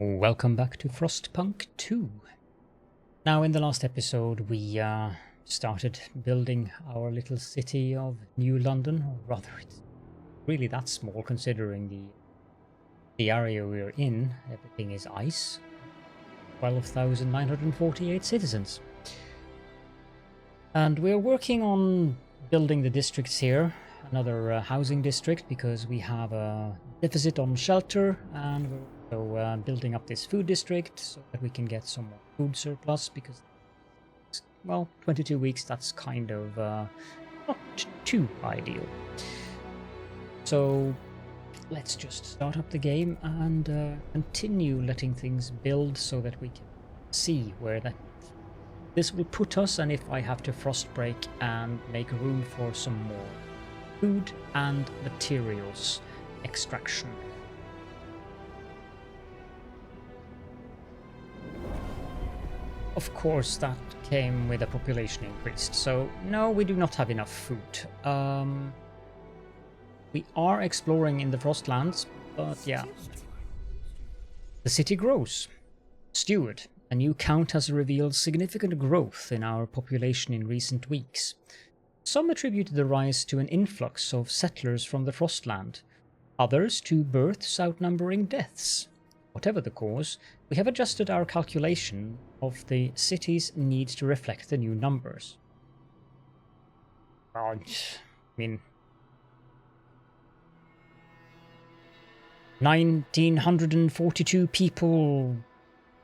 Welcome back to Frostpunk 2. Now, in the last episode, we started building our little city of New London, or rather, it's really that small considering the area we're in. Everything is ice. 12,948 citizens. And we're working on building the districts here, another housing district, because we have a deficit on shelter, and we're also building up this food district so that we can get some more food surplus, because, well, 22 weeks, that's kind of not too ideal. So let's just start up the game and continue letting things build so that we can see where this will put us, and if I have to frost break and make room for some more food and materials extraction. Of course, that came with a population increase, so no, we do not have enough food. We are exploring in the Frostlands, but yeah. The city grows. Steward, a new count has revealed significant growth in our population in recent weeks. Some attributed the rise to an influx of settlers from the Frostland, others to births outnumbering deaths. Whatever the cause, we have adjusted our calculation of the city's need to reflect the new numbers. Well, I mean, 1,942 people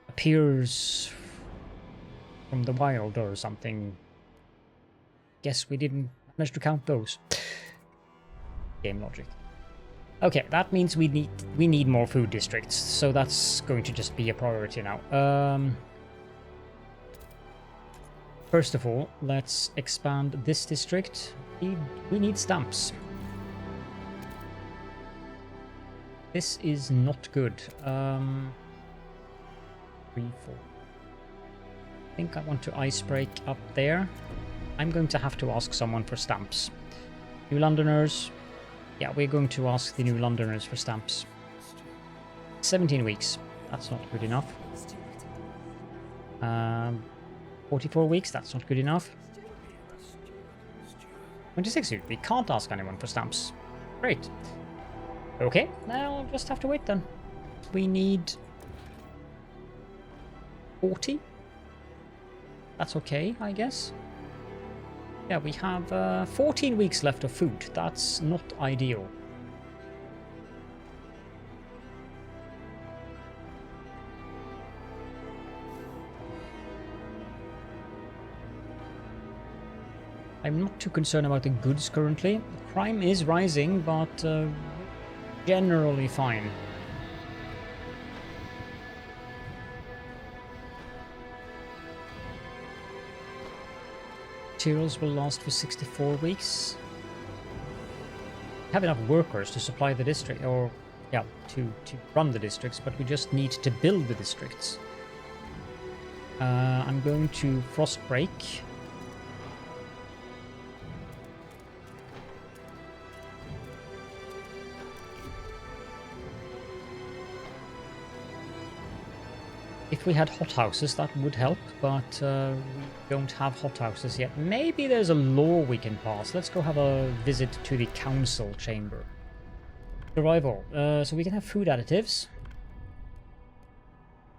appears from the wild or something. Guess we didn't manage to count those. Game logic. Okay, that means we need more food districts, so that's going to just be a priority now. First of all, let's expand this district. We need stamps. This is not good. 3, 4. I think I want to ice break up there. I'm going to have to ask someone for stamps. New Londoners. Yeah, we're going to ask the New Londoners for stamps. 17 weeks. That's not good enough. 44 weeks. That's not good enough. 26 weeks. We can't ask anyone for stamps. Great. Okay, now I'll just have to wait then. We need 40. That's okay, I guess. Yeah, we have 14 weeks left of food. That's not ideal. I'm not too concerned about the goods currently. Crime is rising, but generally fine. Materials will last for 64 weeks. We have enough workers to supply the district, or yeah, to run the districts, but we just need to build the districts. I'm going to frost break. If we had hothouses, that would help, but we don't have hothouses yet. Maybe there's a law we can pass. Let's go have a visit to the council chamber. Survival. So we can have food additives.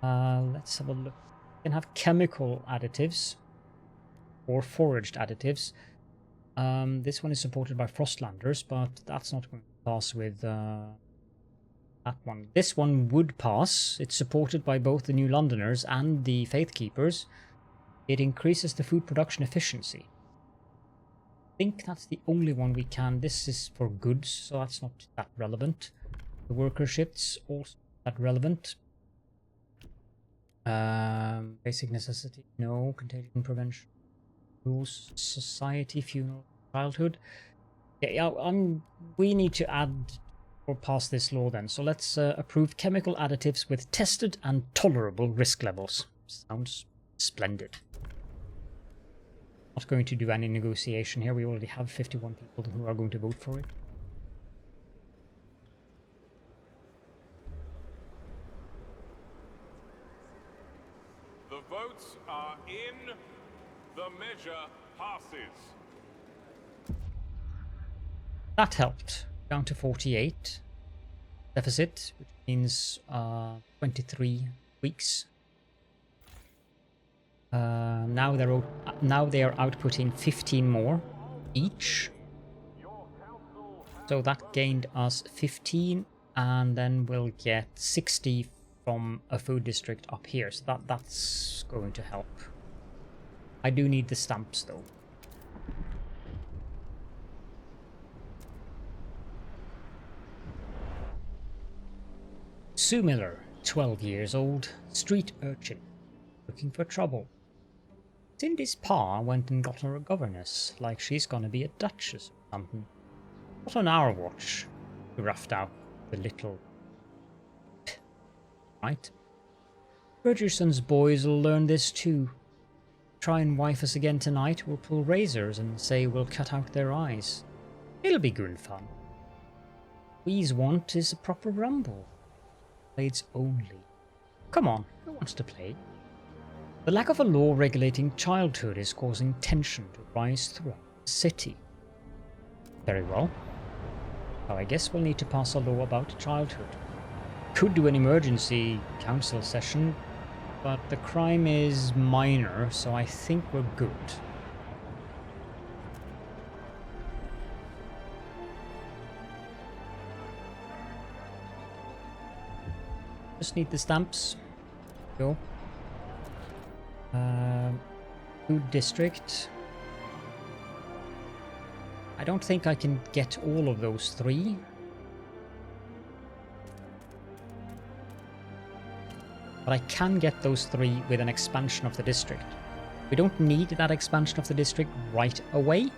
Let's have a look. We can have chemical additives or foraged additives. This one is supported by Frostlanders, but that's not going to pass with that one. This one would pass. It's supported by both the New Londoners and the Faith Keepers. It increases the food production efficiency. I think that's the only one we can. This is for goods, so that's not that relevant. The worker shifts also not that relevant. Basic necessity, no. Contagion prevention, rules, society, funeral, childhood. Yeah, we need to add or pass this law then. So let's approve chemical additives with tested and tolerable risk levels. Sounds splendid. Not going to do any negotiation here. We already have 51 people who are going to vote for it. The votes are in. The measure passes. That helped. Down to 48 deficit, which means 23 weeks. Now they are outputting 15 more each. So that gained us 15, and then we'll get 60 from a food district up here. So that's going to help. I do need the stamps though. Sue Miller, 12 years old, street urchin, looking for trouble. Cindy's pa went and got her a governess, like she's gonna be a duchess or something. Not on our watch, he roughed out the little... Right? Burgerson's boys'll learn this too. Try and wife us again tonight, we'll pull razors and say we'll cut out their eyes. It'll be good fun. We's want is a proper rumble. Blades only. Come on, who wants to play? The lack of a law regulating childhood is causing tension to rise throughout the city. Very well. Well, I guess we'll need to pass a law about childhood. Could do an emergency council session, but the crime is minor, so I think we're good. Just need the stamps. Go. Food district. I don't think I can get all of those 3. But I can get those 3 with an expansion of the district. We don't need that expansion of the district right away,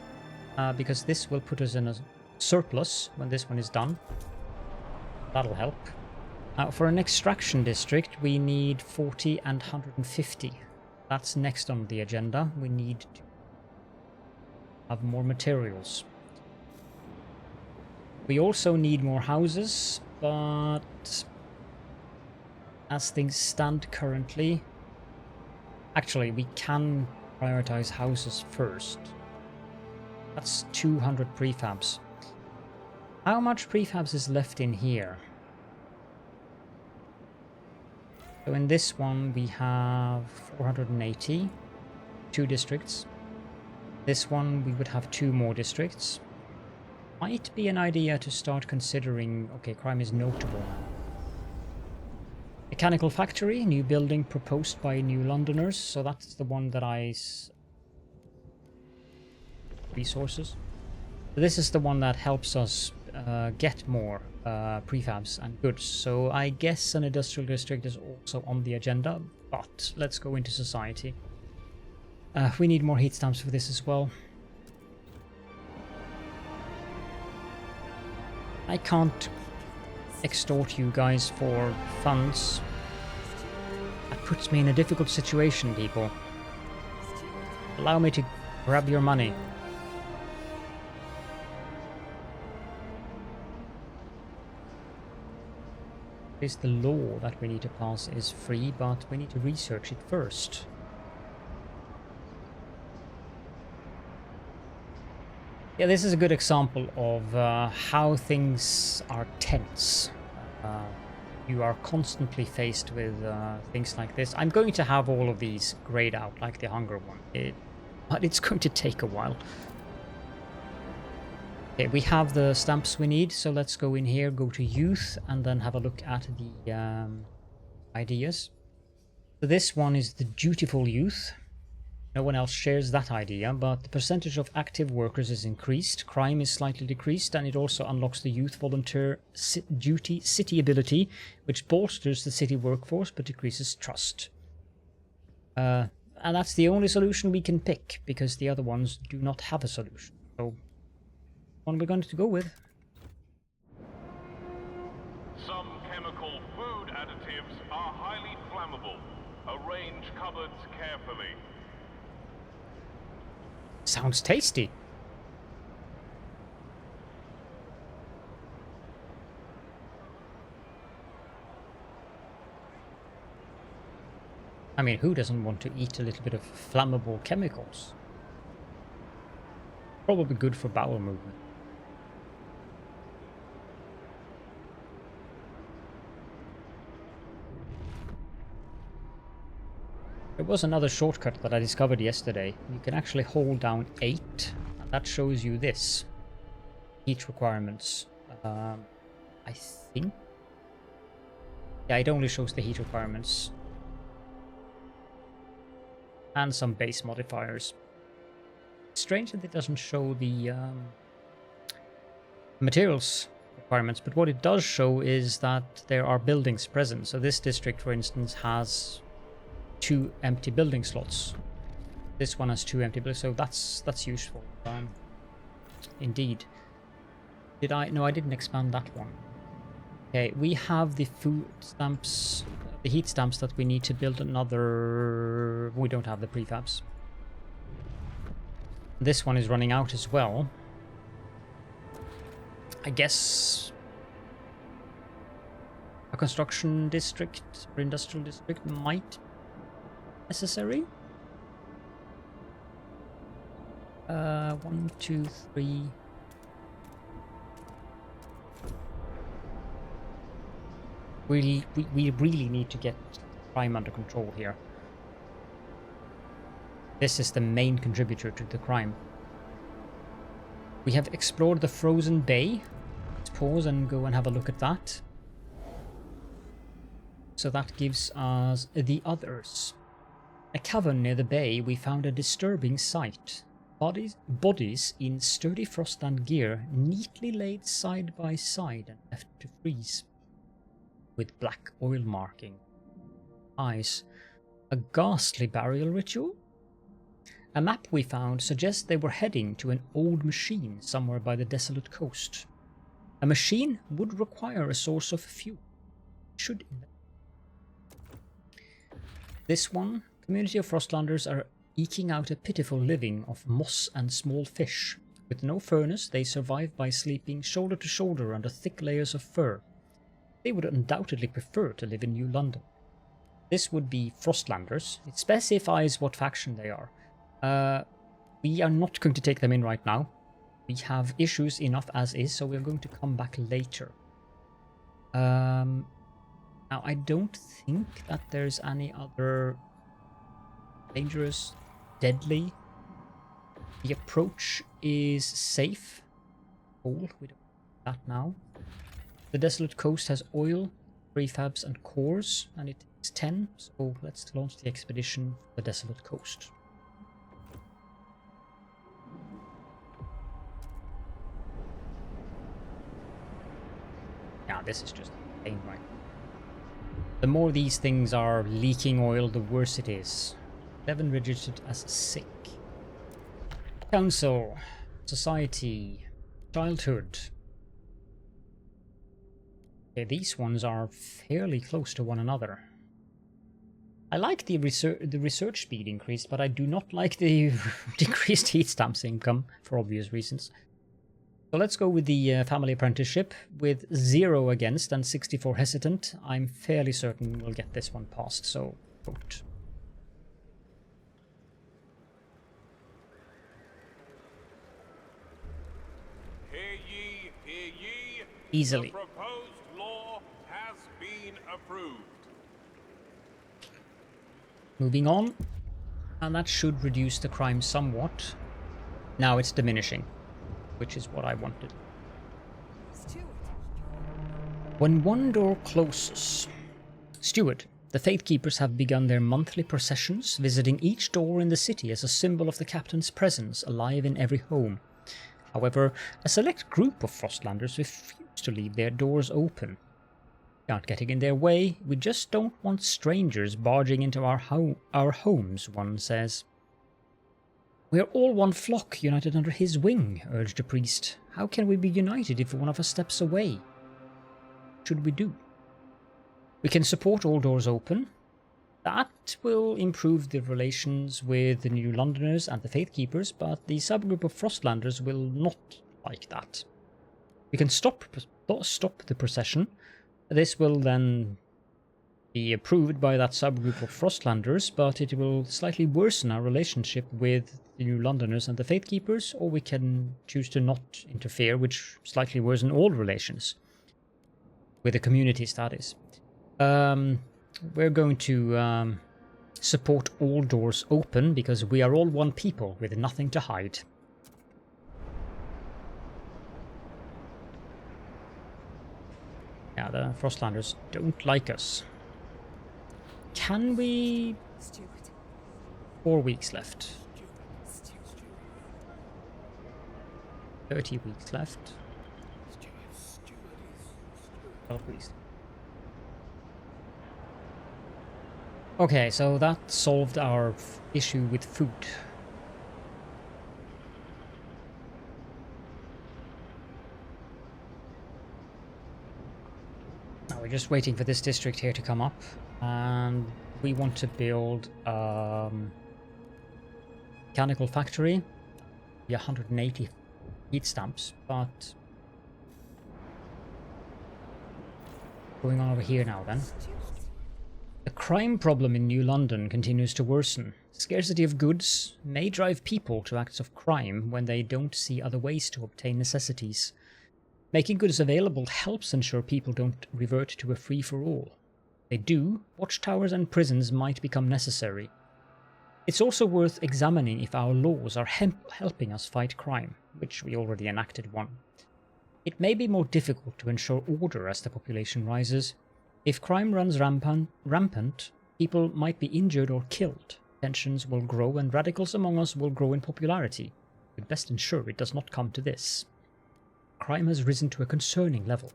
because this will put us in a surplus when this one is done. That'll help. For an extraction district, we need 40 and 150. That's next on the agenda. We need to have more materials. We also need more houses, but as things stand currently... Actually, we can prioritize houses first. That's 200 prefabs. How much prefabs is left in here? So in this one we have 480, 2 districts. This one we would have 2 more districts. Might be an idea to start considering... Okay, crime is notable now. Mechanical factory, new building proposed by New Londoners. So that's the one that resources. So this is the one that helps us get more prefabs and goods. So I guess an industrial district is also on the agenda, but let's go into society. We need more heat stamps for this as well. I can't extort you guys for funds. That puts me in a difficult situation, people. Allow me to grab your money. The law that we need to pass is free, but we need to research it first. Yeah, this is a good example of how things are tense. You are constantly faced with things like this. I'm going to have all of these grayed out, like the hunger one, but it's going to take a while. Okay, we have the stamps we need, so let's go in here, go to youth, and then have a look at the ideas. So this one is the dutiful youth. No one else shares that idea, but the percentage of active workers is increased, crime is slightly decreased, and it also unlocks the youth volunteer duty city ability, which bolsters the city workforce but decreases trust. And that's the only solution we can pick, because the other ones do not have a solution. So one we're going to go with. Some chemical food additives are highly flammable. Arrange cupboards carefully. Sounds tasty. I mean, who doesn't want to eat a little bit of flammable chemicals? Probably good for bowel movement. There was another shortcut that I discovered yesterday. You can actually hold down 8, and that shows you this. Heat requirements. I think... Yeah, it only shows the heat requirements. And some base modifiers. Strange that it doesn't show the materials requirements, but what it does show is that there are buildings present. So this district, for instance, has 2 empty building slots. This one has 2 empty buildings, so that's useful. Indeed. Did I? No, I didn't expand that one. Okay, we have the food stamps, the heat stamps that we need to build another... We don't have the prefabs. This one is running out as well. I guess a construction district or industrial district might be necessary. 1, 2, 3. We really need to get crime under control here. This is the main contributor to the crime. We have explored the frozen bay. Let's pause and go and have a look at that. So that gives us the others. A cavern near the bay, we found a disturbing sight. Bodies in sturdy Frostland gear, neatly laid side by side and left to freeze. With black oil marking. Eyes. A ghastly burial ritual? A map we found suggests they were heading to an old machine somewhere by the desolate coast. A machine would require a source of fuel. Should this one, community of Frostlanders are eking out a pitiful living of moss and small fish. With no furnace, they survive by sleeping shoulder to shoulder under thick layers of fur. They would undoubtedly prefer to live in New London. This would be Frostlanders. It specifies what faction they are. We are not going to take them in right now. We have issues enough as is, so we're going to come back later. Now, I don't think that there's any other dangerous, deadly. The approach is safe. Cool, we don't need that now. The desolate coast has oil, prefabs and cores, and it is 10, so let's launch the expedition for the desolate coast. Yeah, this is just a pain, right? The more these things are leaking oil, the worse it is. 11 registered as sick. Council, society, childhood. Okay, these ones are fairly close to one another. I like the research speed increase, but I do not like the decreased heat stamps income for obvious reasons. So let's go with the family apprenticeship with 0 against and 64 hesitant. I'm fairly certain we'll get this one passed, so vote. Hear ye, hear ye. Easily. The proposed law has been approved. Moving on, and that should reduce the crime somewhat. Now it's diminishing, which is what I wanted. When one door closes. Steward, the Faith Keepers have begun their monthly processions, visiting each door in the city as a symbol of the captain's presence alive in every home. However, a select group of Frostlanders refuse to leave their doors open. We aren't getting in their way, we just don't want strangers barging into our homes, one says. We are all one flock, united under his wing, urged a priest. How can we be united if one of us steps away? What should we do? We can support all doors open. That will improve the relations with the New Londoners and the Faith Keepers, but the subgroup of Frostlanders will not like that. We can stop the procession. This will then be approved by that subgroup of Frostlanders, but it will slightly worsen our relationship with the New Londoners and the Faithkeepers, or we can choose to not interfere, which slightly worsen all relations with the communities, that is. We're going to support all doors open, because we are all one people with nothing to hide. Yeah, the Frostlanders don't like us. Can we... 4 weeks left. 30 weeks left. 12 weeks. Okay, so that solved our issue with food. Now we're just waiting for this district here to come up, and we want to build a mechanical factory. 180 heat stamps, but going on over here now then. The crime problem in New London continues to worsen. Scarcity of goods may drive people to acts of crime when they don't see other ways to obtain necessities. Making goods available helps ensure people don't revert to a free-for-all. If they do, watchtowers and prisons might become necessary. It's also worth examining if our laws are helping us fight crime, which we already enacted one. It may be more difficult to ensure order as the population rises. If crime runs rampant, people might be injured or killed. Tensions will grow and radicals among us will grow in popularity. We'd best ensure it does not come to this. Crime has risen to a concerning level.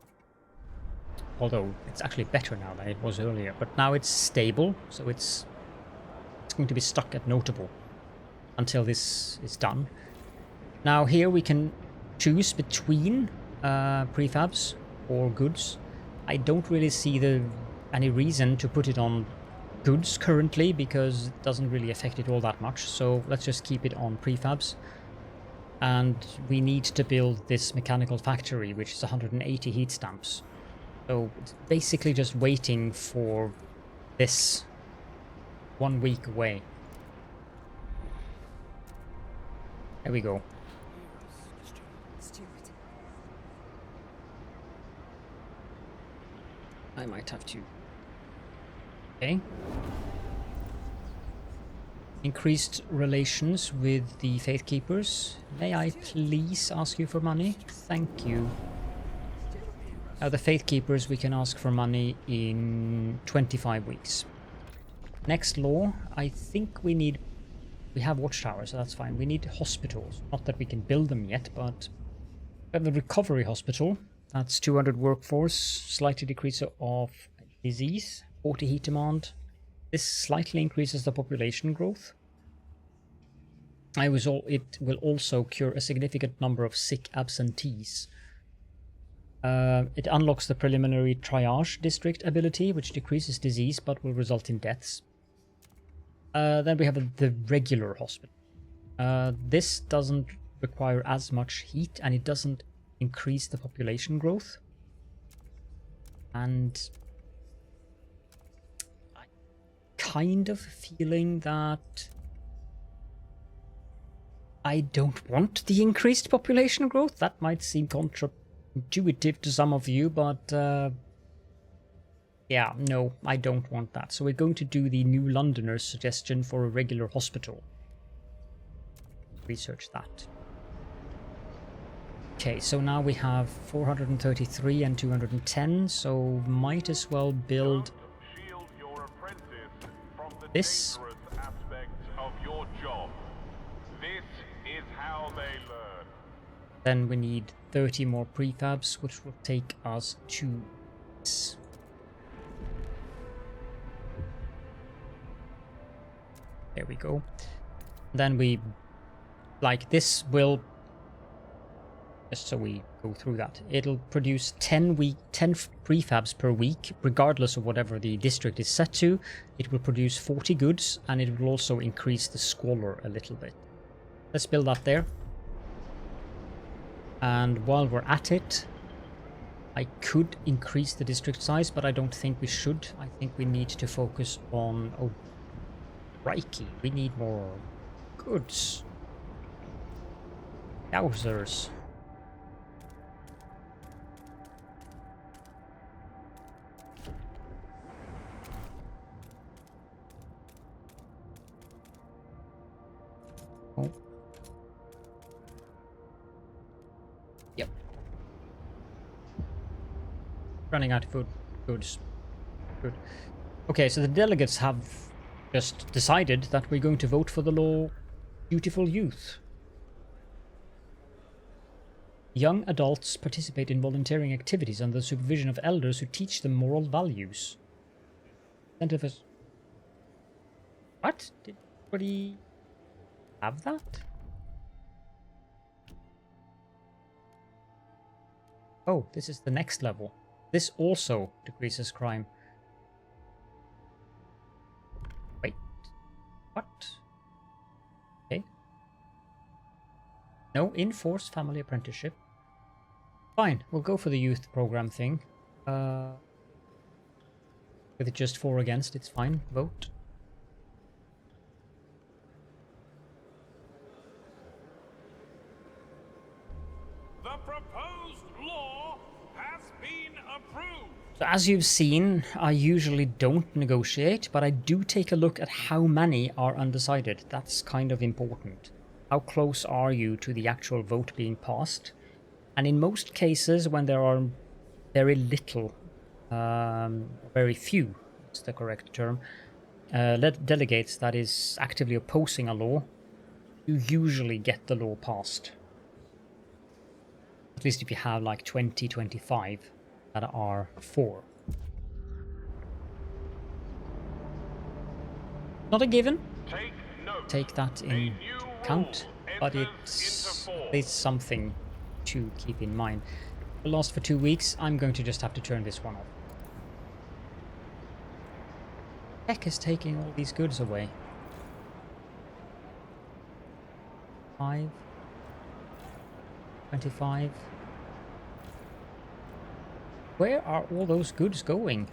Although it's actually better now than it was earlier, but now it's stable, so it's going to be stuck at notable until this is done. Now here we can choose between prefabs or goods. I don't really see any reason to put it on goods currently, because it doesn't really affect it all that much, so let's just keep it on prefabs. And we need to build this mechanical factory, which is 180 heat stamps. So it's basically just waiting for this 1 week away. There we go. I might have to. Okay. Increased relations with the Faithkeepers. May I please ask you for money? Thank you. Now the Faithkeepers we can ask for money in 25 weeks. Next law, I think we have watchtowers, so that's fine. We need hospitals. Not that we can build them yet, but we have the recovery hospital. That's 200 workforce, slightly decrease of disease, 40 heat demand. This slightly increases the population growth. It will also cure a significant number of sick absentees. It unlocks the preliminary triage district ability, which decreases disease but will result in deaths. Then we have the regular hospital. This doesn't require as much heat, and it doesn't increase the population growth. And I'm kind of feeling that I don't want the increased population growth. That might seem counterintuitive to some of you, but yeah, no, I don't want that. So we're going to do the New Londoners suggestion for a regular hospital. Research that. Okay, so now we have 433 and 210, so might as well build this. Then we need 30 more prefabs, which will take us to this. There we go. Then we, like, this will, just so we go through that, it'll produce 10 prefabs per week, regardless of whatever the district is set to. It will produce 40 goods, and it will also increase the squalor a little bit. Let's build that there. And while we're at it, I could increase the district size, but I don't think we should. I think we need to focus on... Oh, crikey, we need more goods. Yowzers. Oh. Yep. Running out of food. Goods. Good. Okay, so the delegates have just decided that we're going to vote for the law Beautiful Youth. Young adults participate in volunteering activities under the supervision of elders who teach them moral values. What? Did anybody have that? Oh, this is the next level. This also decreases crime. Wait. What? Okay. No, enforced family apprenticeship. Fine, we'll go for the youth program thing. With it just 4 against, it's fine. Vote. The proposed law has been approved. So as you've seen, I usually don't negotiate, but I do take a look at how many are undecided. That's kind of important. How close are you to the actual vote being passed? And in most cases, when there are very little, very few, is the correct term, delegates that is actively opposing a law, you usually get the law passed. At least if you have like 20, 25 that are for. Not a given. Take that in account, but it's at least something to keep in mind. It lasts for 2 weeks. I'm going to just have to turn this one off. Heck is taking all these goods away. 5, 25. Where are all those goods going?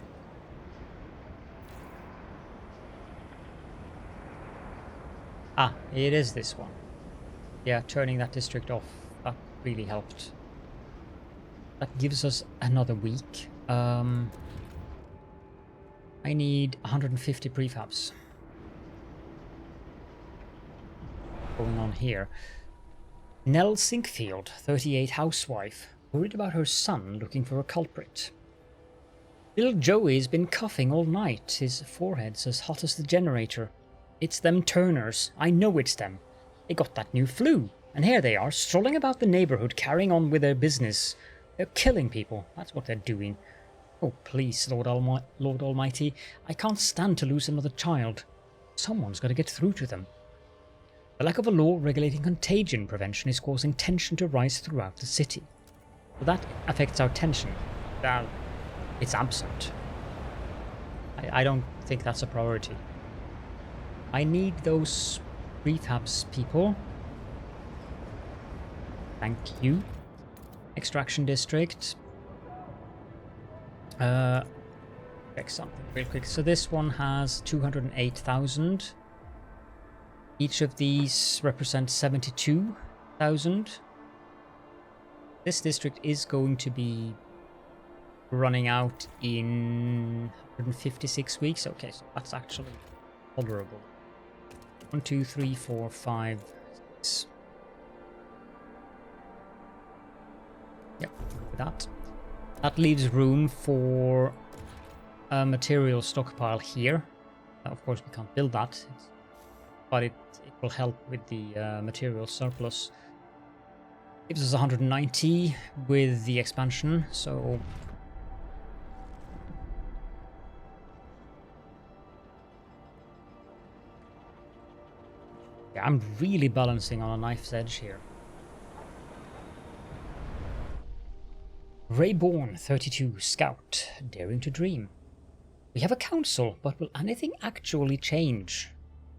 Ah, it is this one. Yeah, turning that district off, that really helped. That gives us another week. I need 150 prefabs. Going on here. Nell Sinkfield, 38, housewife, worried about her son looking for a culprit. Little Joey's been coughing all night, his forehead's as hot as the generator. It's them Turners, I know it's them. They got that new flu, and here they are, strolling about the neighborhood carrying on with their business. They're killing people, that's what they're doing. Oh please, Lord Almighty, I can't stand to lose another child. Someone's got to get through to them. The lack of a law regulating contagion prevention is causing tension to rise throughout the city. So that affects our tension. Well, it's absent. I don't think that's a priority. I need those prefabs, people. Thank you. Extraction district. Check something real quick. So this one has 208,000. Each of these represents 72,000. This district is going to be running out in 156 weeks. Okay, so that's actually tolerable. 1, 2, 3, 4, 5, 6. Yep, with that. That leaves room for a material stockpile here. Of course, we can't build that, but it will help with the material surplus. Gives us 190 with the expansion, so yeah, I'm really balancing on a knife's edge here. Rayborn, 32, scout, daring to dream. We have a council, but will anything actually change?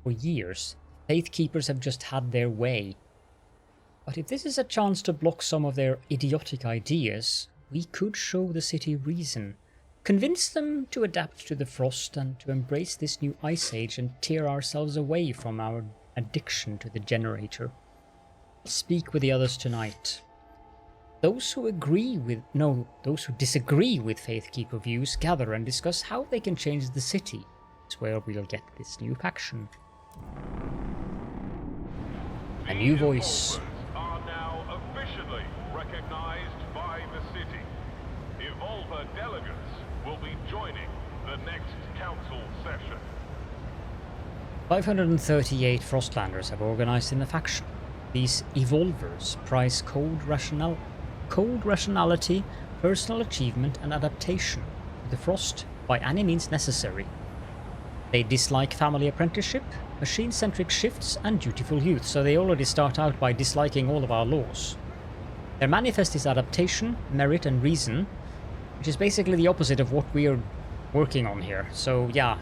For years, faith keepers have just had their way. But if this is a chance to block some of their idiotic ideas, we could show the city reason. Convince them to adapt to the frost and to embrace this new ice age and tear ourselves away from our addiction to the generator. I'll speak with the others tonight. Those who disagree with Faithkeeper views gather and discuss how they can change the city. It's where we'll get this new faction. A new voice. Are now officially recognized by the city. Evolver delegates will be joining the next council session. 538 Frostlanders have organized in the faction. These evolvers prize cold rationality, personal achievement and adaptation to the frost by any means necessary. They dislike family apprenticeship, machine-centric shifts and dutiful youth, so they already start out by disliking all of our laws. Their manifest is adaptation, merit and reason, which is basically the opposite of what we are working on here. So yeah,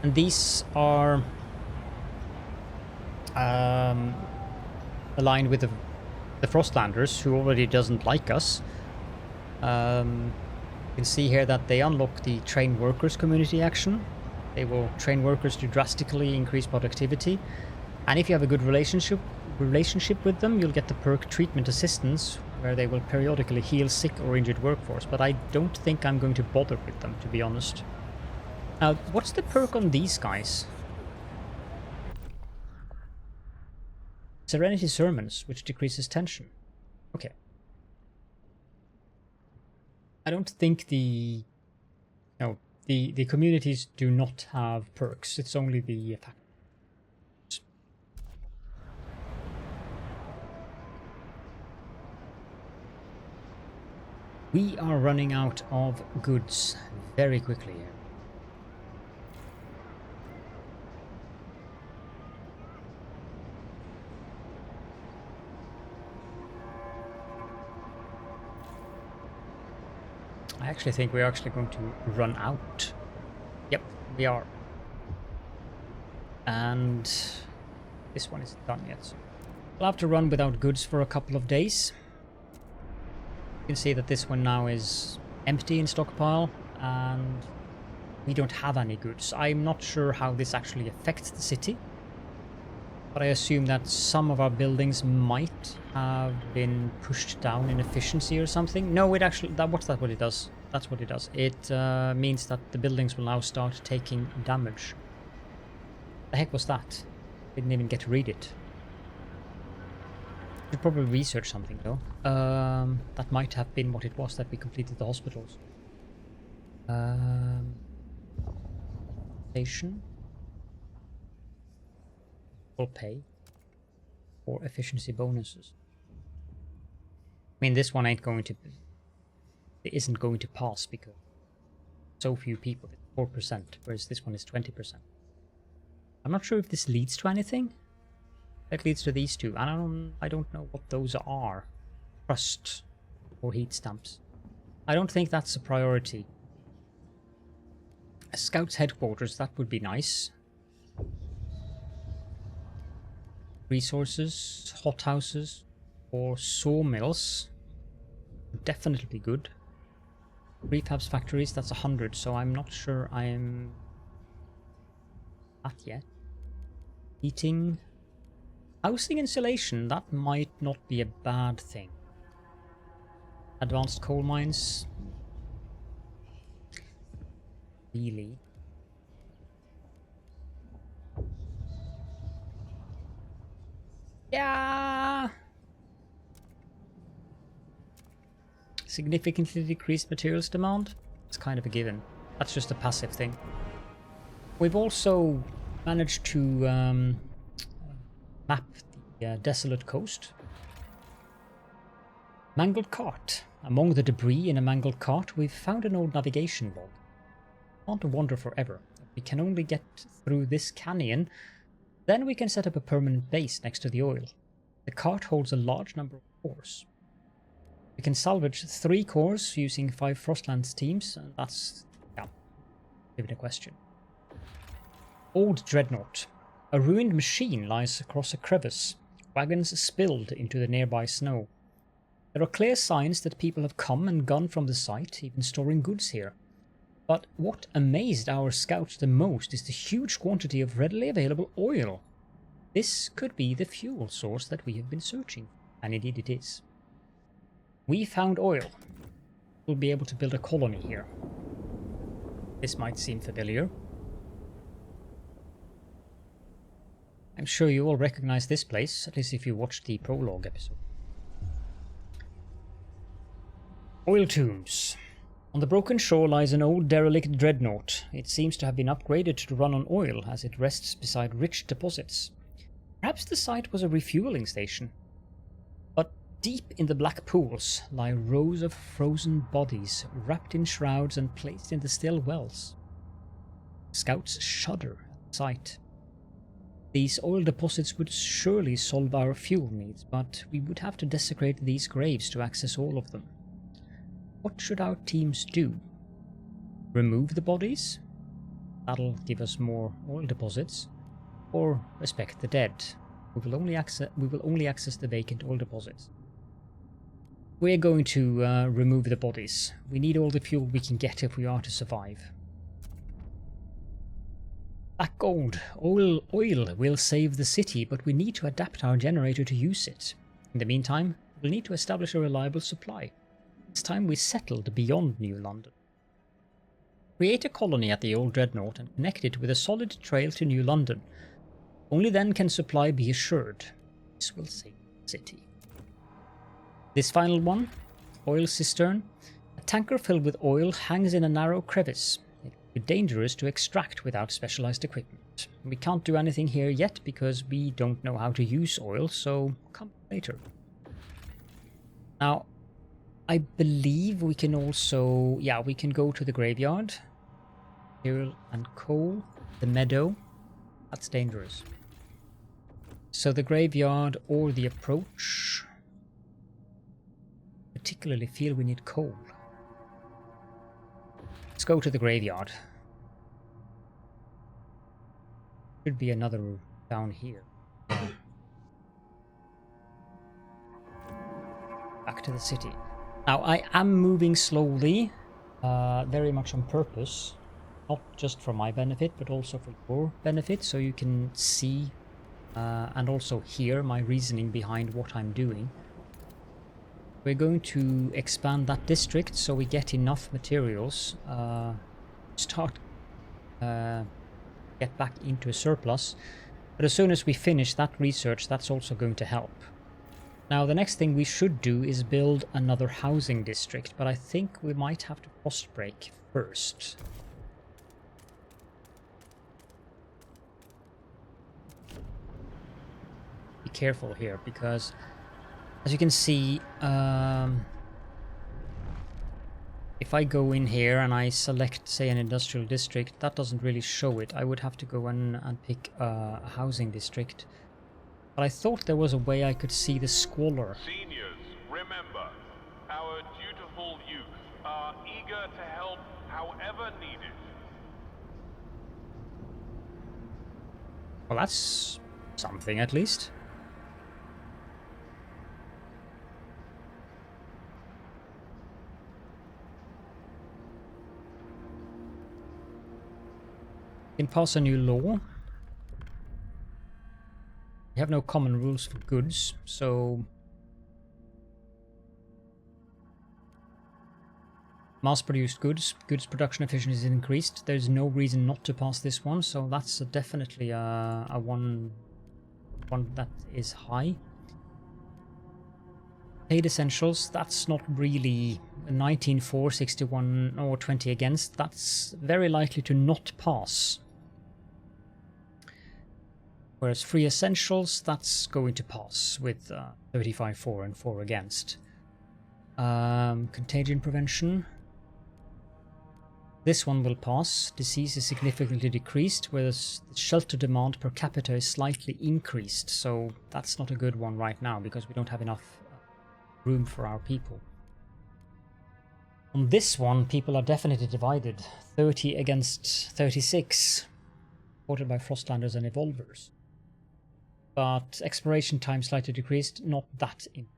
and these are aligned with the Frostlanders, who already doesn't like us. You can see here that they unlock the train workers community action. They will train workers to drastically increase productivity, and if you have a good relationship with them, you'll get the perk treatment assistance, where they will periodically heal sick or injured workforce, but I don't think I'm going to bother with them, to be honest. Now, what's the perk on these guys? Serenity Sermons, which decreases tension. Okay. I don't think the communities do not have perks. It's only the factions. We are running out of goods very quickly here. I actually think we're actually going to run out. Yep, we are. And this one isn't done yet. So we'll have to run without goods for a couple of days. You can see that this one now is empty in stockpile, and we don't have any goods. I'm not sure how this actually affects the city, but I assume that some of our buildings might have been pushed down in efficiency or something. No, it actually, what it does. That's what it does. It means that the buildings will now start taking damage. The heck was that? Didn't even get to read it. Should probably research something though. That might have been what it was that we completed the hospitals. Station. Full pay. Or efficiency bonuses. I mean, this one ain't going to... It isn't going to pass because so few people. It's 4%, whereas this one is 20%. I'm not sure if this leads to anything. That leads to these two. I don't know what those are. Trust or heat stamps. I don't think that's a priority. A scout's headquarters, that would be nice. Resources, hothouses, or sawmills. Definitely be good. Prefabs factories, that's 100, so I'm not sure I'm that yet. Heating. Housing insulation, that might not be a bad thing. Advanced coal mines. Really? Yeah. Significantly decreased materials demand. It's kind of a given. That's just a passive thing. We've also managed to map the desolate coast. Mangled cart. Among the debris in a mangled cart, we've found an old navigation log. Can't wander forever. We can only get through this canyon. Then we can set up a permanent base next to the oil. The cart holds a large number of cores. We can salvage 3 cores using 5 Frostlands teams, and that's, yeah, given a question. Old Dreadnought. A ruined machine lies across a crevice. Wagons spilled into the nearby snow. There are clear signs that people have come and gone from the site, even storing goods here. But what amazed our scouts the most is the huge quantity of readily available oil. This could be the fuel source that we have been searching for, and indeed it is. We found oil. We'll be able to build a colony here. This might seem familiar. I'm sure you all recognize this place, at least if you watched the prologue episode. Oil tombs. On the broken shore lies an old derelict dreadnought. It seems to have been upgraded to run on oil as it rests beside rich deposits. Perhaps the site was a refueling station. But deep in the black pools lie rows of frozen bodies, wrapped in shrouds and placed in the still wells. Scouts shudder at the sight. These oil deposits would surely solve our fuel needs, but we would have to desecrate these graves to access all of them. What should our teams do? Remove the bodies? That'll give us more oil deposits. Or respect the dead. We will only access the vacant oil deposits. We're going to remove the bodies. We need all the fuel we can get if we are to survive. Black gold. Oil will save the city, but we need to adapt our generator to use it. In the meantime, we'll need to establish a reliable supply. It's time we settled beyond New London. Create a colony at the old dreadnought and connect it with a solid trail to New London. Only then can supply be assured. This will save the city. This final one, oil cistern. A tanker filled with oil hangs in a narrow crevice. It would be dangerous to extract without specialized equipment. We can't do anything here yet because we don't know how to use oil, so come later. Now, I believe we can also, we can go to the graveyard. Material and coal, the meadow. That's dangerous. So the graveyard or the approach. Particularly feel we need coal. Let's go to the graveyard. Should be another down here. Back to the city. Now, I am moving slowly, very much on purpose, not just for my benefit, but also for your benefit, so you can see and also hear my reasoning behind what I'm doing. We're going to expand that district so we get enough materials, get back into a surplus, but as soon as we finish that research, that's also going to help. Now, the next thing we should do is build another housing district, but I think we might have to frost break first. Be careful here, because as you can see, if I go in here and I select, say, an industrial district, that doesn't really show it. I would have to go in and pick a housing district. But I thought there was a way I could see the squalor. Seniors, remember, our dutiful youth are eager to help however needed. Well, that's something at least. You can pass a new law. We have no common rules for goods, so mass-produced goods production efficiency is increased. There's no reason not to pass this one, so that's definitely a one that is high. Paid essentials, that's not really 19-4, 61 or 20 against. That's very likely to not pass. Whereas free essentials, that's going to pass with 35-4 and 4 against. Contagion prevention. This one will pass. Disease is significantly decreased, whereas the shelter demand per capita is slightly increased. So that's not a good one right now, because we don't have enough room for our people. On this one, people are definitely divided. 30 against 36. Supported by Frostlanders and Evolvers. But exploration time slightly decreased, not that important.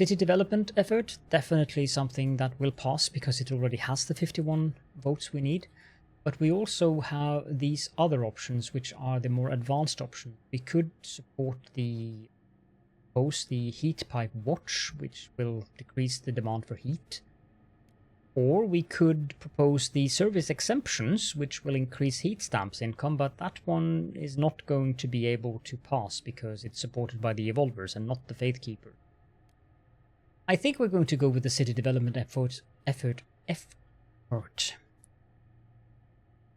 City development effort, definitely something that will pass because it already has the 51 votes we need. But we also have these other options, which are the more advanced options. We could support the heat pipe watch, which will decrease the demand for heat. Or we could propose the service exemptions, which will increase heat stamps income, but that one is not going to be able to pass because it's supported by the evolvers and not the Faithkeeper. I think we're going to go with the city development effort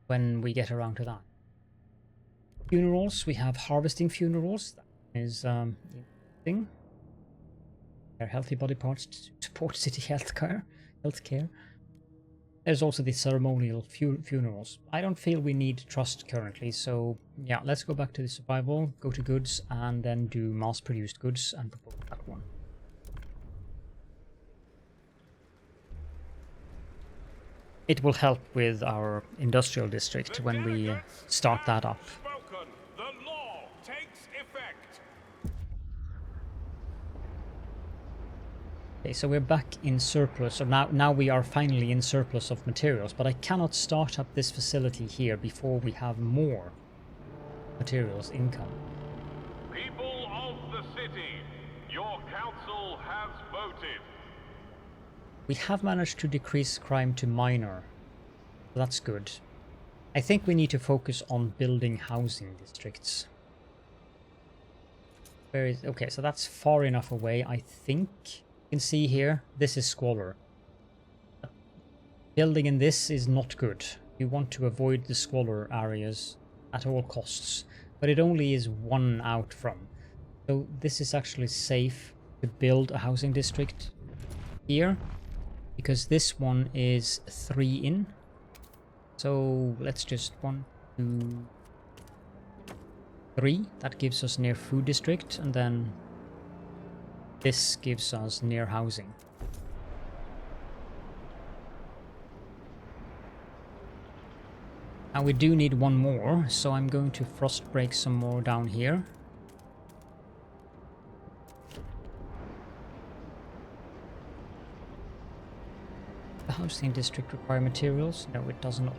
when we get around to that. Funerals, we have harvesting funerals. That is interesting. They're healthy body parts to support city healthcare. There's also the ceremonial funerals. I don't feel we need trust currently, so yeah, let's go back to the survival, go to goods, and then do mass-produced goods and propose that one. It will help with our industrial district when we start that up. The law takes effect. Okay, so we're back in surplus. So now we are finally in surplus of materials, but I cannot start up this facility here before we have more materials income. People of the city, your council has voted. We have managed to decrease crime to minor. That's good. I think we need to focus on building housing districts. Where is... Okay, so that's far enough away, I think. You can see here, this is squalor. Building in this is not good. You want to avoid the squalor areas at all costs. But it only is one out from. So this is actually safe to build a housing district here. Because this one is 3 in. So let's just 1, 2, 3. That gives us near food district, and then this gives us near housing. And we do need one more, so I'm going to frost break some more down here. The housing district require materials? No, it does not.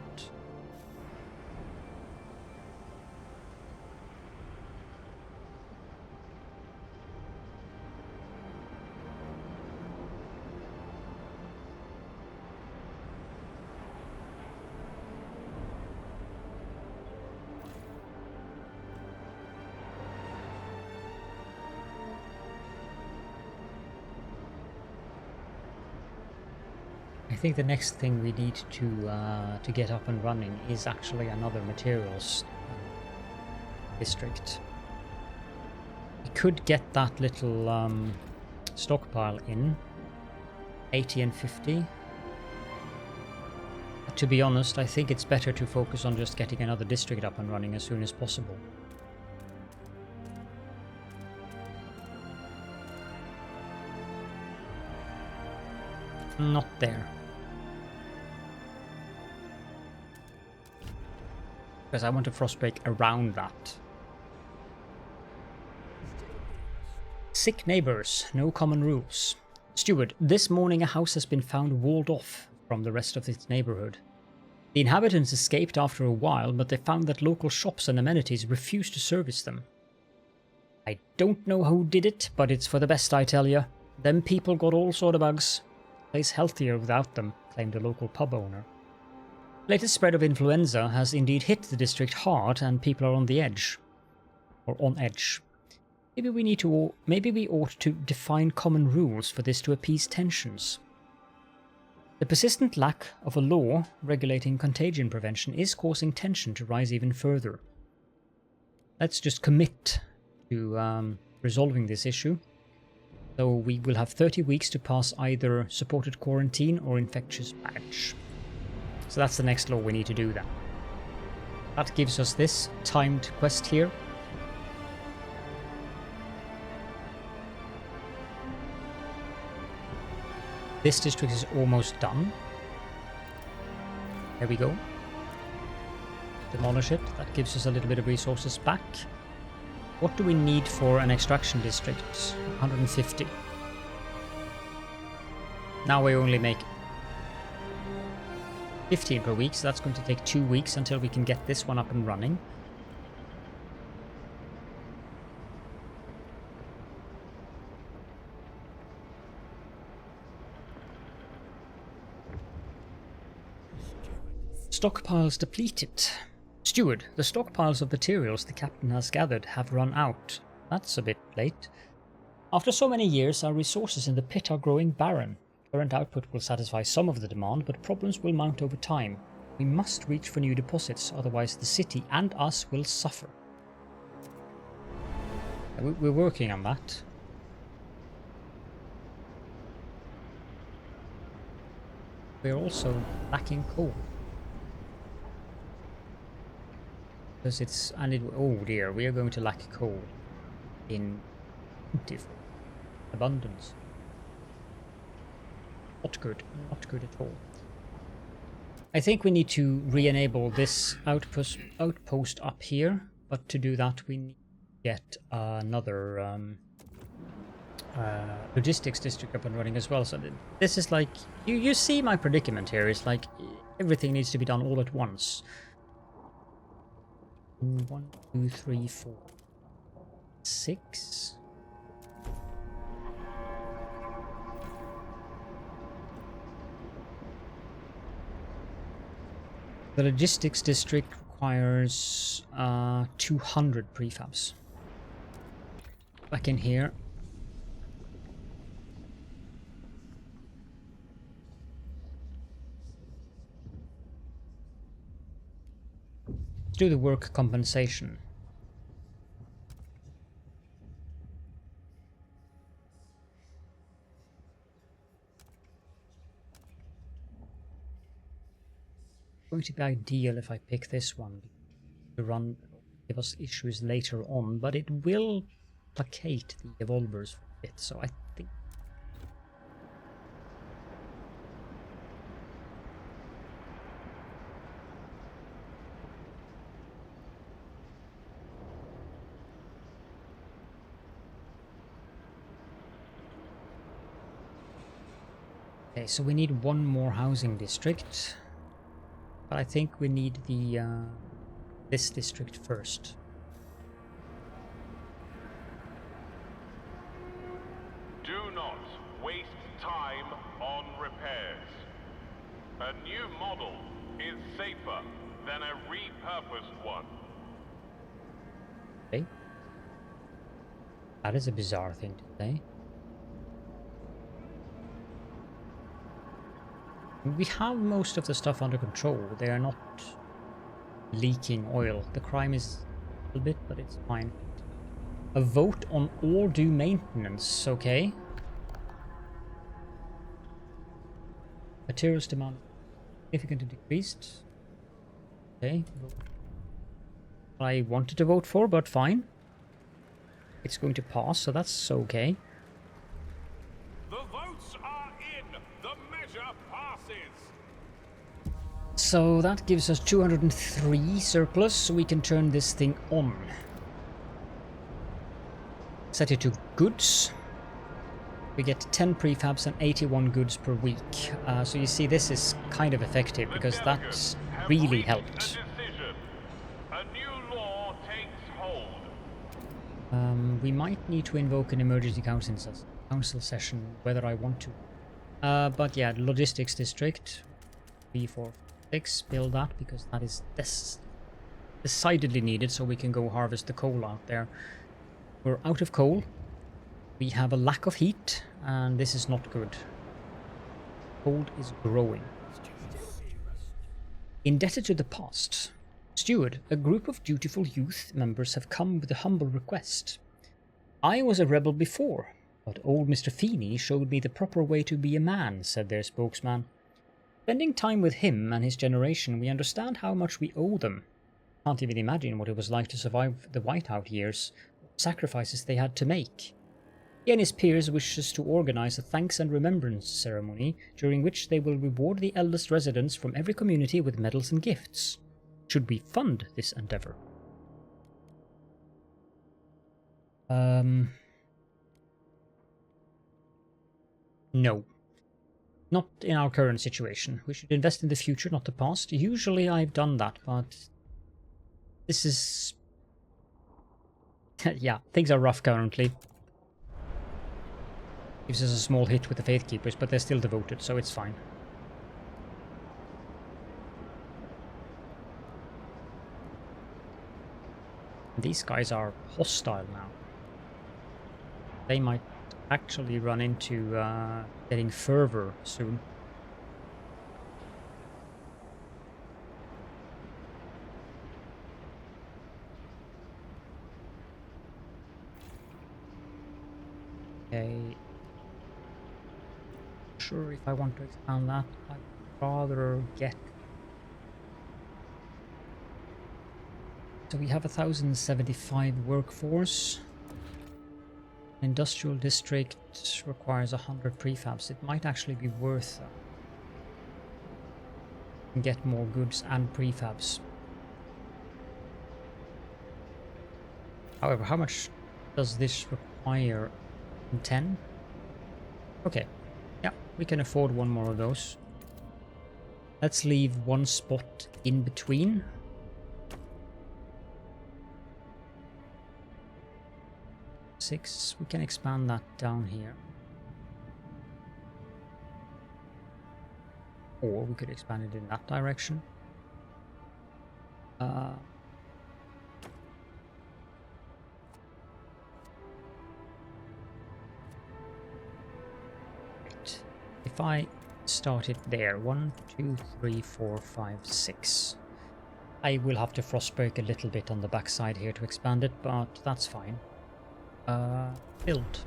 I think the next thing we need to get up and running is actually another materials district. We could get that little stockpile in 80 and 50. But to be honest, I think it's better to focus on just getting another district up and running as soon as possible. Not there. Because I want to frostbreak around that. Sick neighbors, no common rules. Steward, this morning a house has been found walled off from the rest of its neighborhood. The inhabitants escaped after a while, but they found that local shops and amenities refused to service them. I don't know who did it, but it's for the best, I tell ya. Them people got all sort of bugs. Place healthier without them, claimed a local pub owner. Latest spread of influenza has indeed hit the district hard, and people are on the edge. Or on edge. Maybe we ought to define common rules for this to appease tensions. The persistent lack of a law regulating contagion prevention is causing tension to rise even further. Let's just commit to resolving this issue. So we will have 30 weeks to pass either supported quarantine or infectious badge. So that's the next law we need to do then. That gives us this timed quest here. This district is almost done. There we go. Demolish it. That gives us a little bit of resources back. What do we need for an extraction district? 150. Now we only make 15 per week, so that's going to take 2 weeks until we can get this one up and running. Stockpiles depleted. Steward, the stockpiles of materials the captain has gathered have run out. That's a bit late. After so many years, our resources in the pit are growing barren. Current output will satisfy some of the demand, but problems will mount over time. We must reach for new deposits, otherwise the city and us will suffer. We're working on that. We're also lacking coal. Because it's, and it, oh dear, we are going to lack coal in plentiful abundance. Not good at all. I think we need to re-enable this outpost up here, but to do that we need to get another logistics district up and running as well. So this is like, you see my predicament here. It's like everything needs to be done all at once. 1, 2, 3, 4, 6. The logistics district requires 200 prefabs. Back in here. Let's do the work compensation. Going to be ideal if I pick this one to run, give us issues later on, but it will placate the evolvers for a bit, so I think. Okay, so we need one more housing district. But I think we need the this district first. Do not waste time on repairs. A new model is safer than a repurposed one. Okay. That is a bizarre thing to say. We have most of the stuff under control. They are not leaking oil. The crime is a little bit, but it's fine. A vote on all due maintenance. Okay. Materials demand significantly decreased. Okay. I wanted to vote for, but fine. It's going to pass, so that's okay. The votes are in. The measure passes. So that gives us 203 surplus, so we can turn this thing on. Set it to goods. We get 10 prefabs and 81 goods per week. So you see, this is kind of effective because that's really helped. A new law takes hold. We might need to invoke an emergency council session, whether I want to. But yeah, logistics district, 3, 4, 6, build that because that is decidedly needed, so we can go harvest the coal out there. We're out of coal. We have a lack of heat, and this is not good. Cold is growing. Indebted to the past. Steward, a group of dutiful youth members have come with a humble request. I was a rebel before, but old Mr. Feeney showed me the proper way to be a man, said their spokesman. Spending time with him and his generation, we understand how much we owe them. Can't even imagine what it was like to survive the whiteout years, what sacrifices they had to make. He and his peers wishes to organize a thanks and remembrance ceremony, during which they will reward the eldest residents from every community with medals and gifts. Should we fund this endeavor? No. Not in our current situation. We should invest in the future, not the past. Usually I've done that, but this is... yeah, things are rough currently. Gives us a small hit with the Faith Keepers, but they're still devoted, so it's fine. These guys are hostile now. They might actually run into getting fervor soon. Okay. Sure, if I want to expand that, I'd rather get... So we have 1,075 workforce. Industrial district requires 100 prefabs. It might actually be worth get more goods and prefabs. However, how much does this require? 10? Okay. Yeah, we can afford one more of those. Let's leave one spot in between. We can expand that down here. Or we could expand it in that direction. If I start it there, 1, 2, 3, 4, 5, 6. I will have to frostbreak a little bit on the backside here to expand it, but that's fine. Build.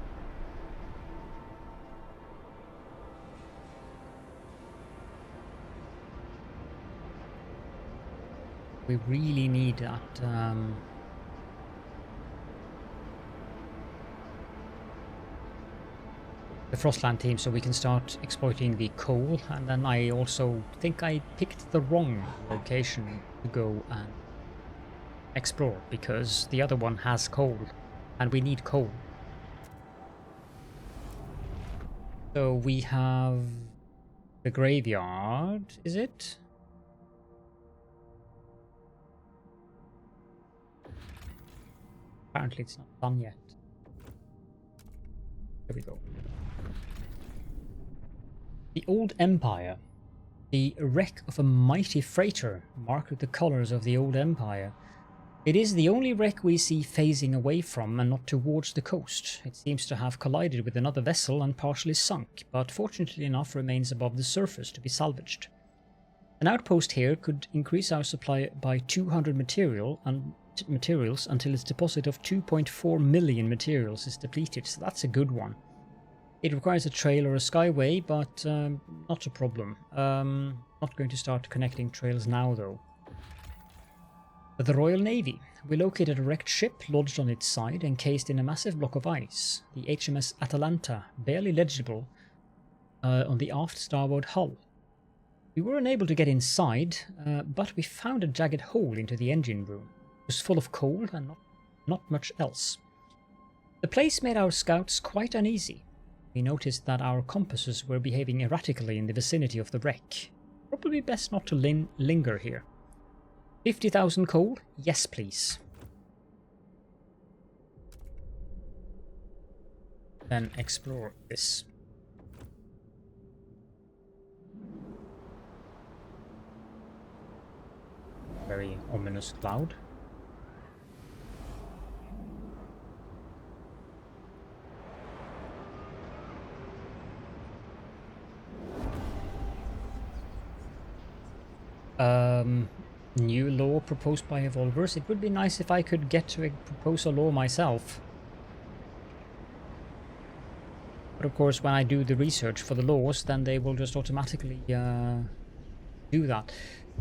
We really need that the Frostland team so we can start exploiting the coal, and then I also think I picked the wrong location to go and explore because the other one has coal. And we need coal. So we have the graveyard, is it? Apparently it's not done yet. There we go. The Old Empire. The wreck of a mighty freighter marked with the colors of the Old Empire. It is the only wreck we see phasing away from and not towards the coast. It seems to have collided with another vessel and partially sunk, but fortunately enough remains above the surface to be salvaged. An outpost here could increase our supply by 200 materials until its deposit of 2.4 million materials is depleted, so that's a good one. It requires a trail or a skyway, but not a problem. Not going to start connecting trails now though. The Royal Navy. We located a wrecked ship lodged on its side, encased in a massive block of ice. The HMS Atalanta, barely legible on the aft starboard hull. We were unable to get inside, but we found a jagged hole into the engine room. It was full of coal and not much else. The place made our scouts quite uneasy. We noticed that our compasses were behaving erratically in the vicinity of the wreck. Probably best not to linger here. 50,000 coal? Yes, please. Then explore this. Very ominous cloud. New law proposed by evolvers. It would be nice if I could get to propose a law myself. But of course, when I do the research for the laws, then they will just automatically do that.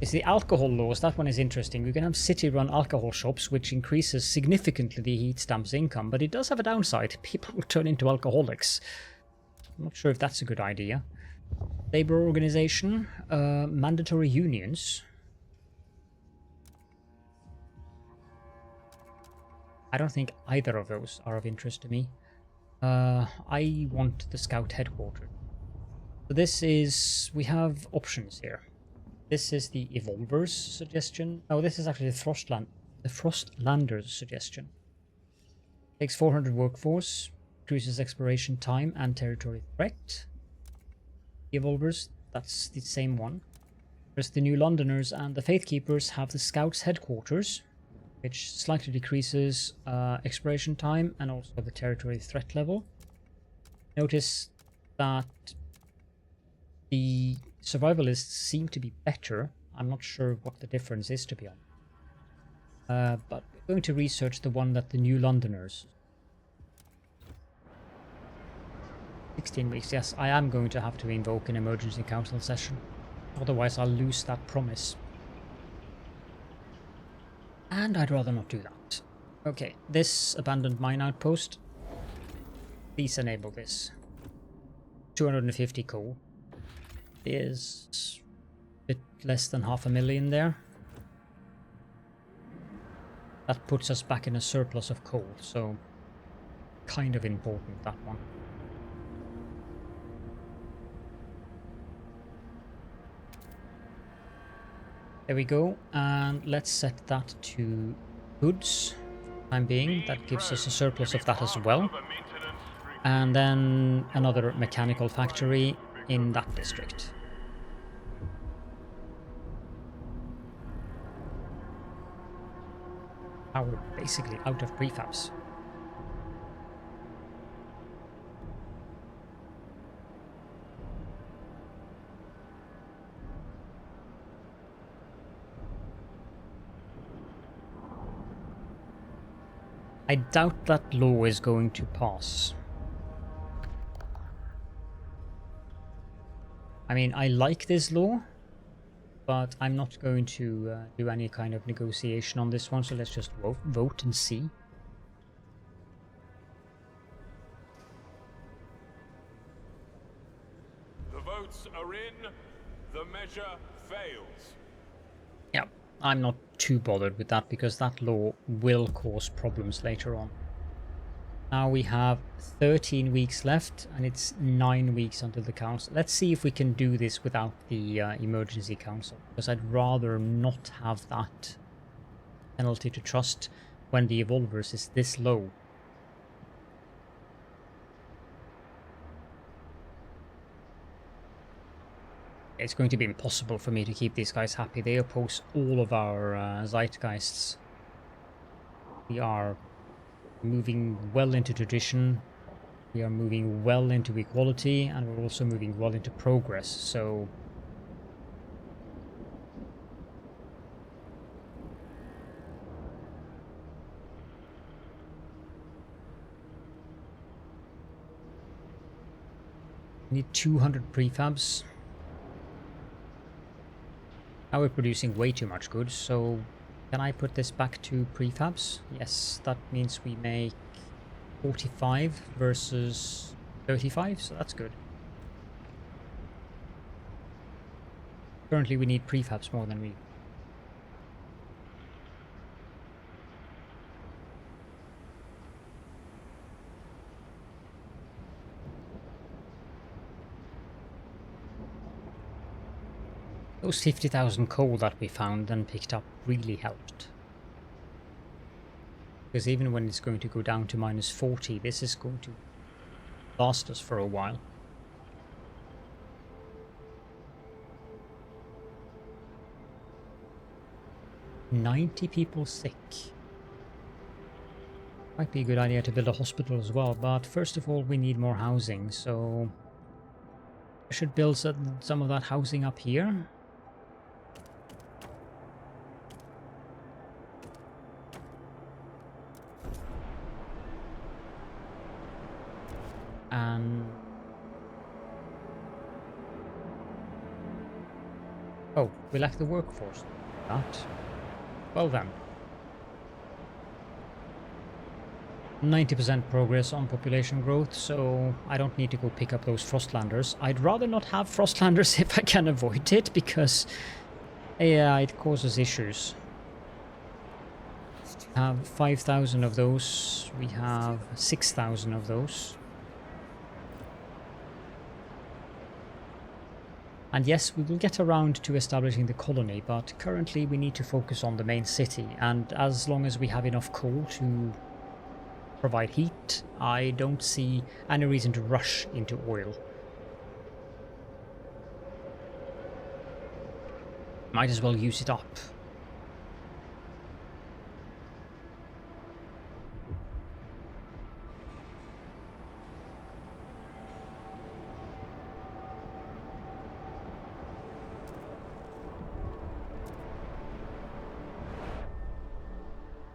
It's the alcohol laws. That one is interesting. We can have city-run alcohol shops, which increases significantly the heat stamp's income, but it does have a downside. People will turn into alcoholics. I'm not sure if that's a good idea. Labor organization, mandatory unions. I don't think either of those are of interest to me. I want the scout headquarters. So this is, we have options here. This is the Evolver's suggestion. Oh, this is actually the Frostlander's suggestion. Takes 400 workforce, increases exploration time and territory threat. Evolvers, that's the same one. Whereas the New Londoners and the Faithkeepers have the Scouts headquarters, which slightly decreases exploration time and also the territory threat level. Notice that the survivalists seem to be better. I'm not sure what the difference is, to be honest. But we're going to research the one that the New Londoners. 16 weeks, yes, I am going to have to invoke an emergency council session. Otherwise I'll lose that promise. And I'd rather not do that. Okay, this abandoned mine outpost. Please enable this. 250 coal. Is a bit less than 500,000 there. That puts us back in a surplus of coal, so kind of important, that one. There we go, and let's set that to goods for the time being. That gives us a surplus of that as well. And then another mechanical factory in that district. Now we're basically out of prefabs. I doubt that law is going to pass. I mean, I like this law, but I'm not going to do any kind of negotiation on this one, so let's just vote and see. The votes are in. The measure fails. Yeah, I'm not too bothered with that because that law will cause problems later on. Now we have 13 weeks left and it's 9 weeks until the council. Let's see if we can do this without the emergency council, because I'd rather not have that penalty to trust when the evolvers is this low. It's going to be impossible for me to keep these guys happy. They oppose all of our zeitgeists. We are moving well into tradition, we are moving well into equality, and we're also moving well into progress, so we need 200 prefabs. Now we're producing way too much goods, so can I put this back to prefabs? Yes, that means we make 45 versus 35, so that's good. Currently we need prefabs more than we... Those 50,000 coal that we found and picked up really helped. Because even when it's going to go down to -40, this is going to last us for a while. "90 people sick." Might be a good idea to build a hospital as well, but first of all we need more housing, so I should build some of that housing up here. And oh, we lack the workforce. That. Well then. 90% progress on population growth, so I don't need to go pick up those Frostlanders. I'd rather not have Frostlanders if I can avoid it, because yeah, it causes issues. We have 5,000 of those. We have 6,000 of those. And yes, we will get around to establishing the colony, but currently we need to focus on the main city, and as long as we have enough coal to provide heat, I don't see any reason to rush into oil. Might as well use it up.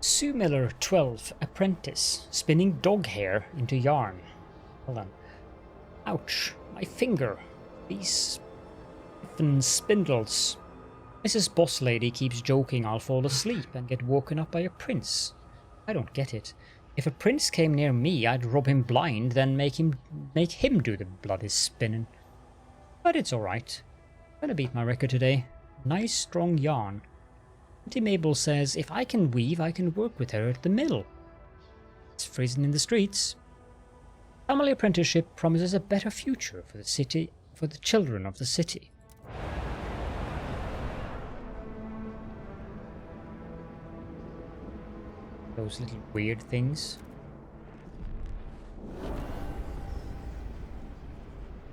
Sue Miller, 12, apprentice, spinning dog hair into yarn. Hold on. Ouch, my finger. These effing spindles. Mrs. Boss Lady keeps joking I'll fall asleep and get woken up by a prince. I don't get it. If a prince came near me, I'd rob him blind, then make him do the bloody spinning. But it's alright. Gonna beat my record today. Nice strong yarn. Auntie Mabel says if I can weave, I can work with her at the mill. It's freezing in the streets. Family apprenticeship promises a better future for the city, for the children of the city. Those little weird things.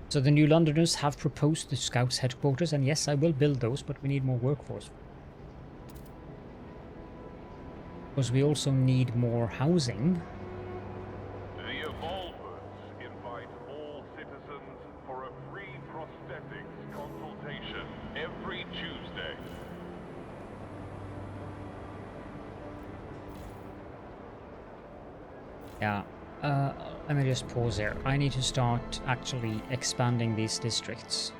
So the New Londoners have proposed the Scouts headquarters, and yes, I will build those, but we need more workforce. Because we also need more housing. The Evolvers invite all citizens for a free prosthetics consultation every Tuesday. Yeah, let me just pause there. I need to start actually expanding these districts.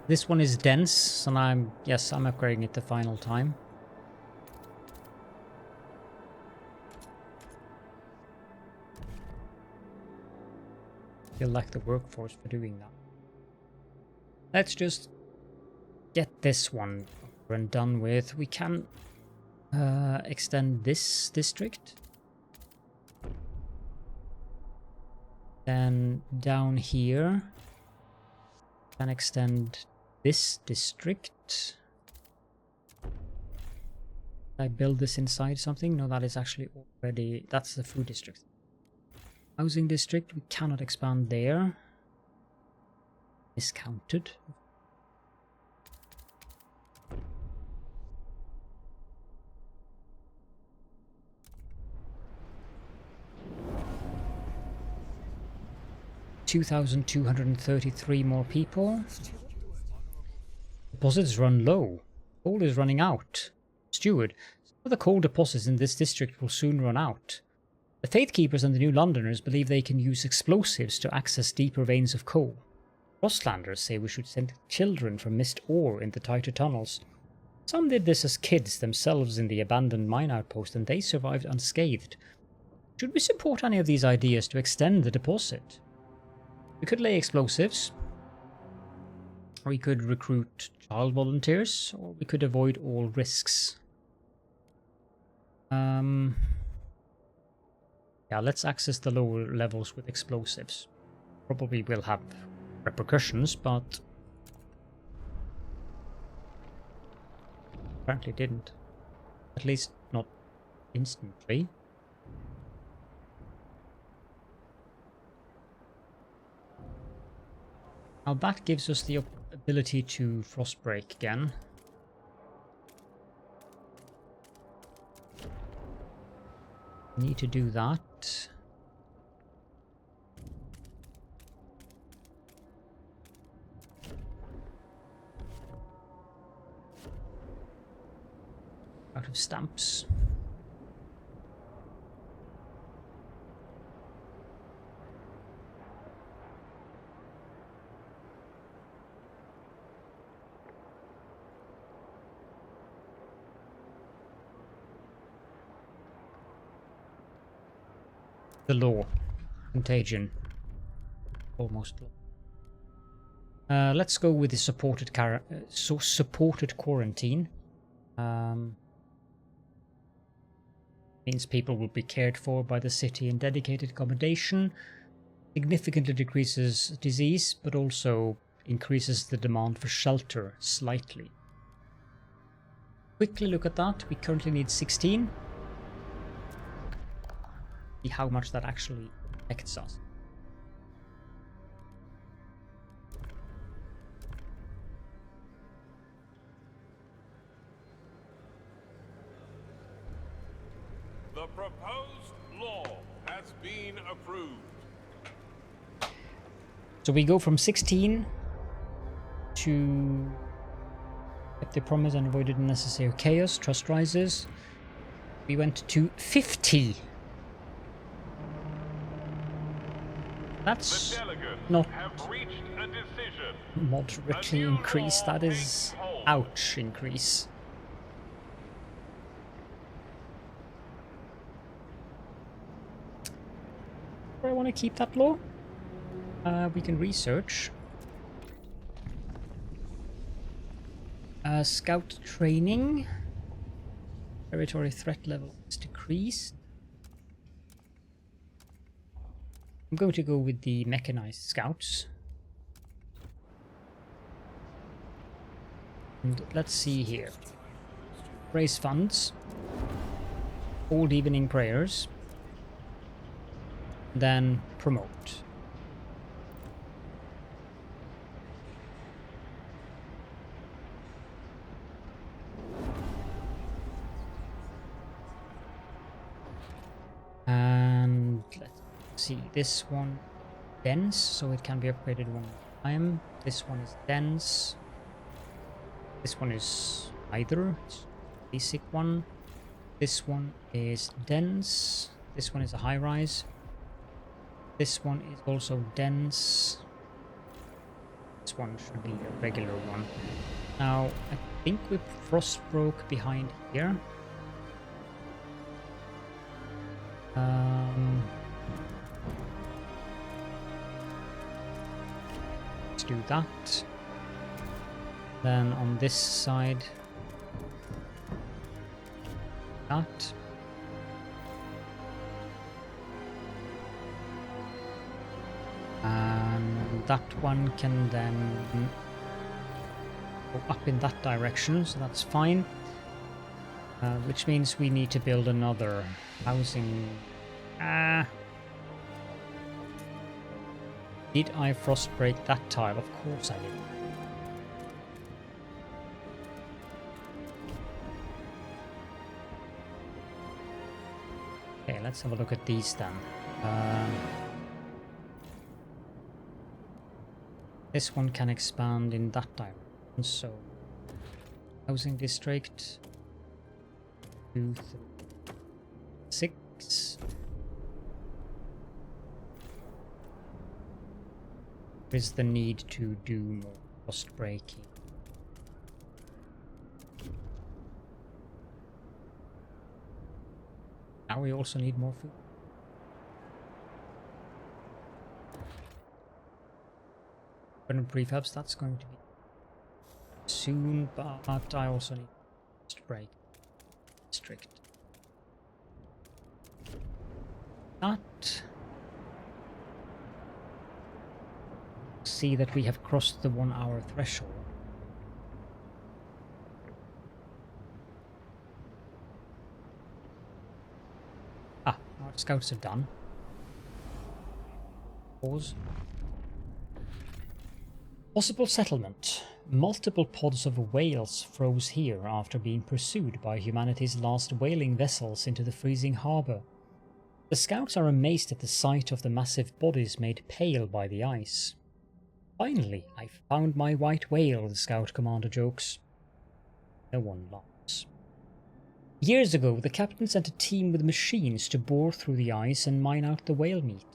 This one is dense, and I'm upgrading it the final time. Still lack the workforce for doing that. Let's just get this one over and done with. We can extend this district. Then down here, can extend this district. Did I build this inside something? No, that is actually already... That's the food district. Housing district, we cannot expand there. Discounted. $2,233 more people. Deposits run low. Coal is running out. Steward, some of the coal deposits in this district will soon run out. The Faith Keepers and the New Londoners believe they can use explosives to access deeper veins of coal. Frostlanders say we should send children for missed ore in the tighter tunnels. Some did this as kids themselves in the abandoned mine outpost, and they survived unscathed. Should we support any of these ideas to extend the deposit? We could lay explosives, or we could recruit child volunteers, or we could avoid all risks. Yeah, let's access the lower levels with explosives. Probably will have repercussions, but apparently didn't. At least not instantly. Now that gives us the ability to frostbreak again. Need to do that. Out of stamps. The law. Contagion. Almost law. Let's go with the supported quarantine. Means people will be cared for by the city in dedicated accommodation. Significantly decreases disease, but also increases the demand for shelter slightly. Quickly look at that. We currently need 16. See how much that actually affects us. The proposed law has been approved. So we go from 16 to kept the promise and avoided unnecessary chaos. Trust rises. We went to 50. That's not moderately increased. That is ouch increase. Do I want to keep that law? We can research. Scout training. Territory threat level is decreased. I'm going to go with the mechanized scouts. And let's see here. Raise funds. Hold evening prayers. Then promote. And let's see, this one dense, so it can be upgraded one time. This one is dense. This one is either. It's basic one. This one is dense. This one is a high rise. This one is also dense. This one should be a regular one. Now, I think we frost broke behind here. Let's do that. Then on this side, that. And that one can then go up in that direction, so that's fine. Which means we need to build another housing. Did I frost break that tile? Of course I did. Okay, let's have a look at these then. This one can expand in that direction, so housing district 2, 3, 6. Is the need to do more frost breaking? Now we also need more food. But prefabs, that's going to be soon, but I also need frost break district. That. See that we have crossed the 1 hour threshold. Our scouts are done. Pause. Possible settlement. Multiple pods of whales froze here after being pursued by humanity's last whaling vessels into the freezing harbour. The scouts are amazed at the sight of the massive bodies made pale by the ice. Finally, I found my white whale, the scout commander jokes. No one laughs. Years ago, the captain sent a team with machines to bore through the ice and mine out the whale meat.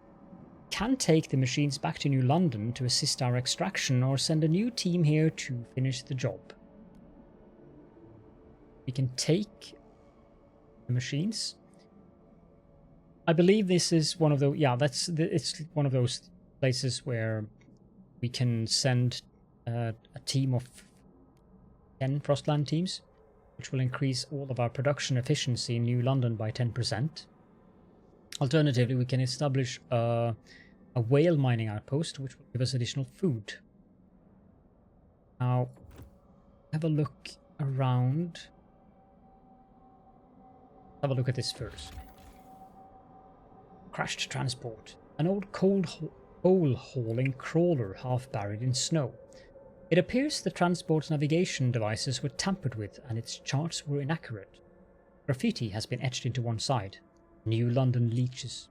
Can take the machines back to New London to assist our extraction or send a new team here to finish the job. We can take the machines. I believe this is one of the... Yeah, it's one of those places where we can send a team of 10 Frostland teams, which will increase all of our production efficiency in New London by 10%. Alternatively, we can establish a whale mining outpost, which will give us additional food. Now, have a look around. Have a look at this first. Crashed transport. An old coal hauling crawler half buried in snow. It appears the transport's navigation devices were tampered with and its charts were inaccurate. Graffiti has been etched into one side. New London leeches.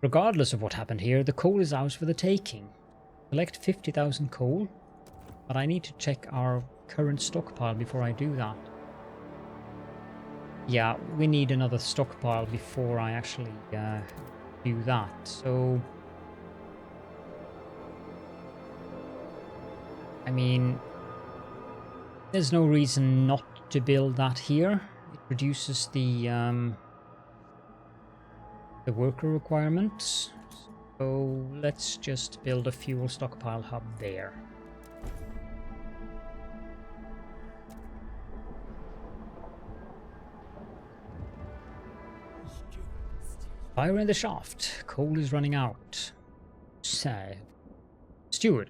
Regardless of what happened here, the coal is ours for the taking. Collect 50,000 coal, but I need to check our current stockpile before I do that. Yeah, we need another stockpile before I actually do that, so... I mean, there's no reason not to build that here. It reduces the worker requirements. So let's just build a fuel stockpile hub there. Fire in the shaft. Coal is running out. Sad. Steward.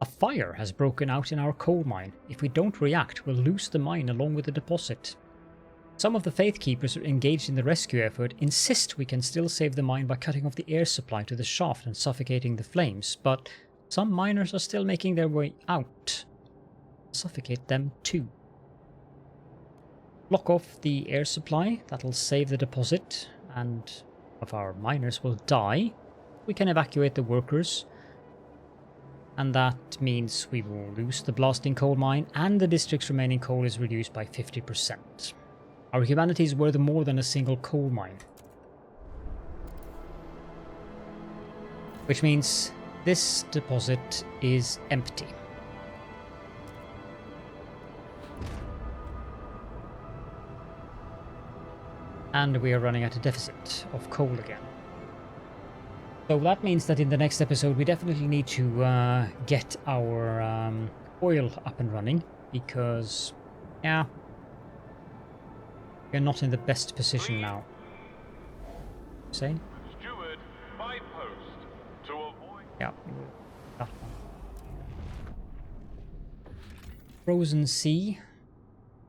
A fire has broken out in our coal mine. If we don't react, we'll lose the mine along with the deposit. Some of the Faith Keepers engaged in the rescue effort insist we can still save the mine by cutting off the air supply to the shaft and suffocating the flames, but some miners are still making their way out. Suffocate them too. Block off the air supply, that'll save the deposit, and of our miners will die. We can evacuate the workers. And that means we will lose the blasting coal mine, and the district's remaining coal is reduced by 50%. Our humanity is worth more than a single coal mine. Which means this deposit is empty. And we are running at a deficit of coal again. So that means that in the next episode we definitely need to get our oil up and running, because, yeah, we're not in the best position now. Say? Steward, by post to avoid... Yeah, that one. Frozen Sea,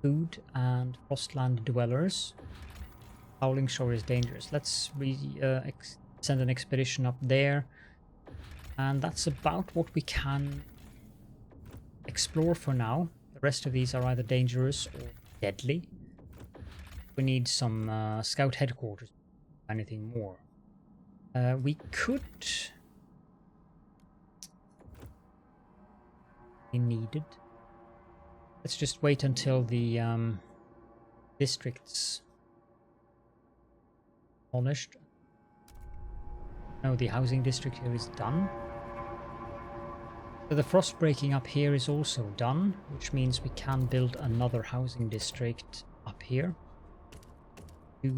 food, and Frostland dwellers. Howling Shore is dangerous. Let's send an expedition up there, and that's about what we can explore for now. The rest of these are either dangerous or deadly. We need some scout headquarters, anything more. We could be needed. Let's just wait until the districts polished. No, the housing district here is done. So the frost breaking up here is also done, which means we can build another housing district up here. 2,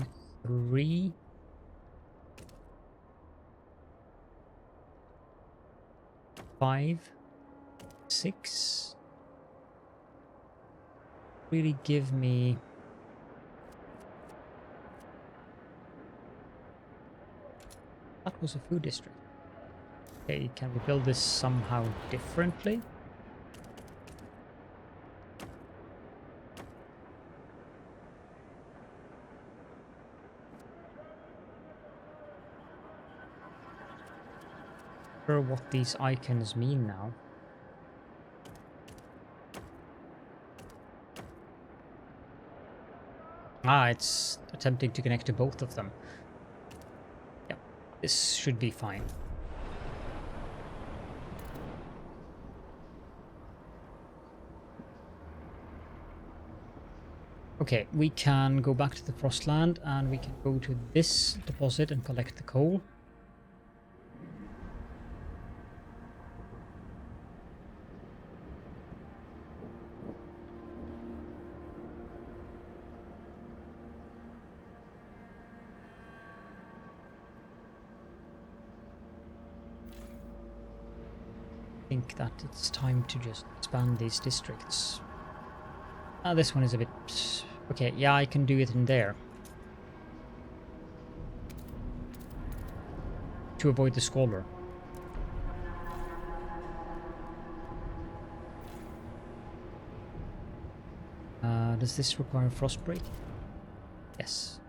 3. Five, 6. Really give me... That was a food district. Okay, can we build this somehow differently? Not sure what these icons mean now. Ah, it's attempting to connect to both of them. Yep, this should be fine. Okay, we can go back to the Frostland and we can go to this deposit and collect the coal. think that it's time to just expand these districts. This one is a bit... Okay, yeah, I can do it in there. To avoid the squalor. Does this require frost break? Yes.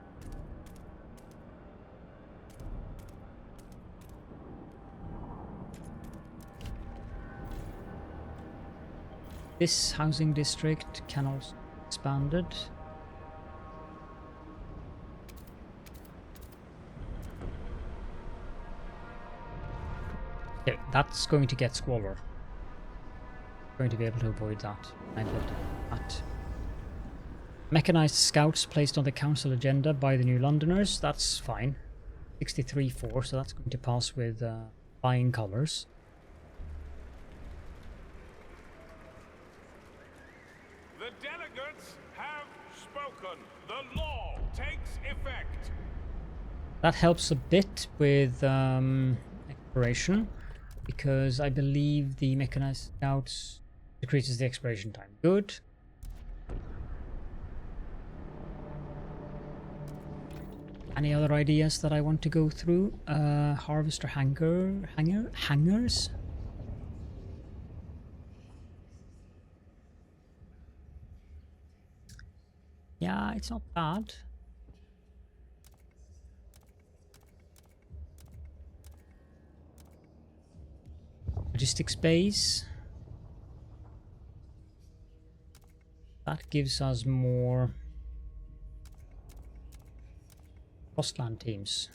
This housing district can also be expanded. Okay, that's going to get squalor. Going to be able to avoid that. I built that. Mechanized scouts placed on the council agenda by the New Londoners. That's fine. 63-4, so that's going to pass with flying colours. The delegates have spoken. The law takes effect. That helps a bit with exploration, because I believe the mechanized scouts decreases the expiration time. Good. Any other ideas that I want to go through? Harvester hangars? Yeah, it's not bad. Logistics base. That gives us more Frostland teams.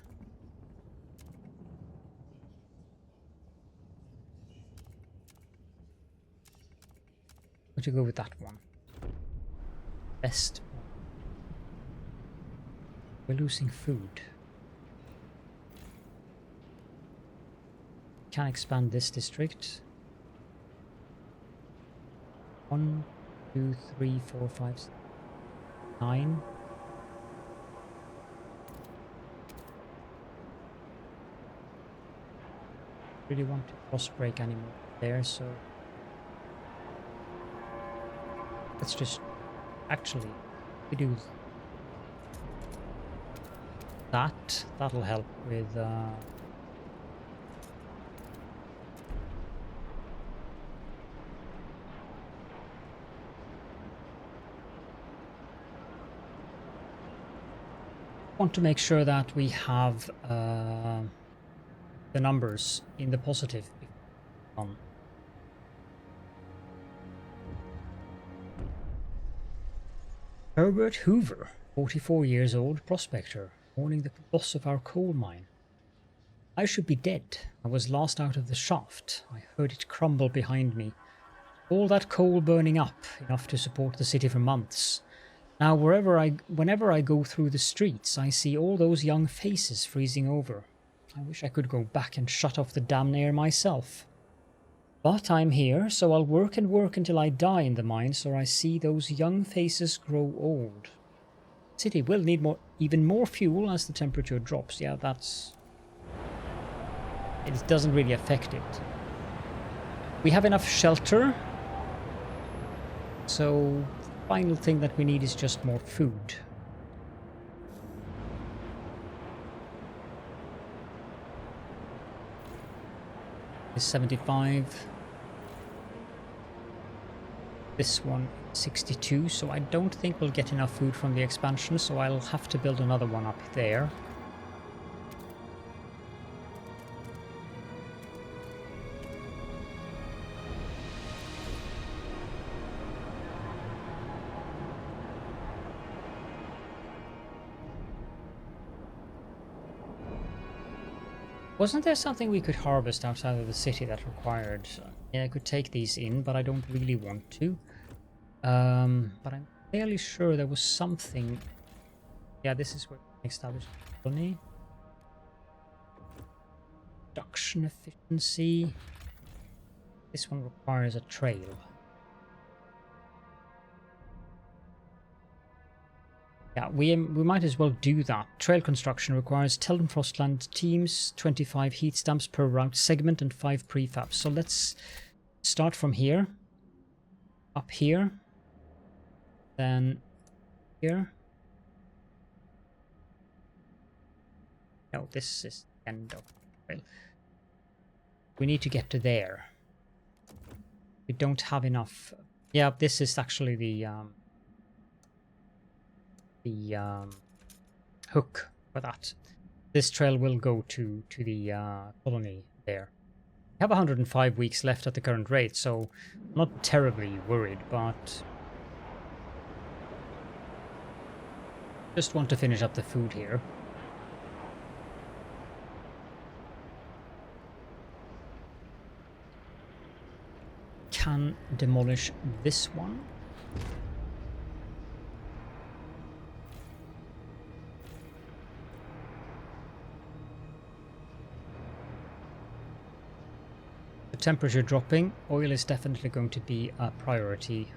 Would you go with that one? Best. We're losing food. Can expand this district. 1, 2, 3, 4, 5, 6, 9. Really want to cross break anymore there, so let's just actually we do that. That'll help with want to make sure that we have the numbers in the positive. Herbert Hoover, 44 years old, prospector, mourning the loss of our coal mine. I should be dead. I was last out of the shaft. I heard it crumble behind me. All that coal burning up, enough to support the city for months. Now whenever I go through the streets, I see all those young faces freezing over. I wish I could go back and shut off the damn air myself. But I'm here, so I'll work and work until I die in the mines, or I see those young faces grow old. The city will need even more fuel as the temperature drops. Yeah, that's... It doesn't really affect it. We have enough shelter, so the final thing that we need is just more food. Is 75. This one 62, so I don't think we'll get enough food from the expansion, so I'll have to build another one up there. Wasn't there something we could harvest outside of the city that required... Yeah, I could take these in, but I don't really want to. But I'm fairly sure there was something... Yeah, this is where we established a colony. Production efficiency. This one requires a trail. Yeah, we might as well do that. Trail construction requires 10 Frostland teams, 25 heat stamps per route segment, and 5 prefabs. So let's start from here, up here, then here. No, this is the end of the trail. We need to get to there. We don't have enough. Yeah, this is actually the hook for that. This trail will go to the colony there. We have 105 weeks left at the current rate, so I'm not terribly worried, but just want to finish up the food here. Can demolish this one. The temperature dropping. Oil is definitely going to be a priority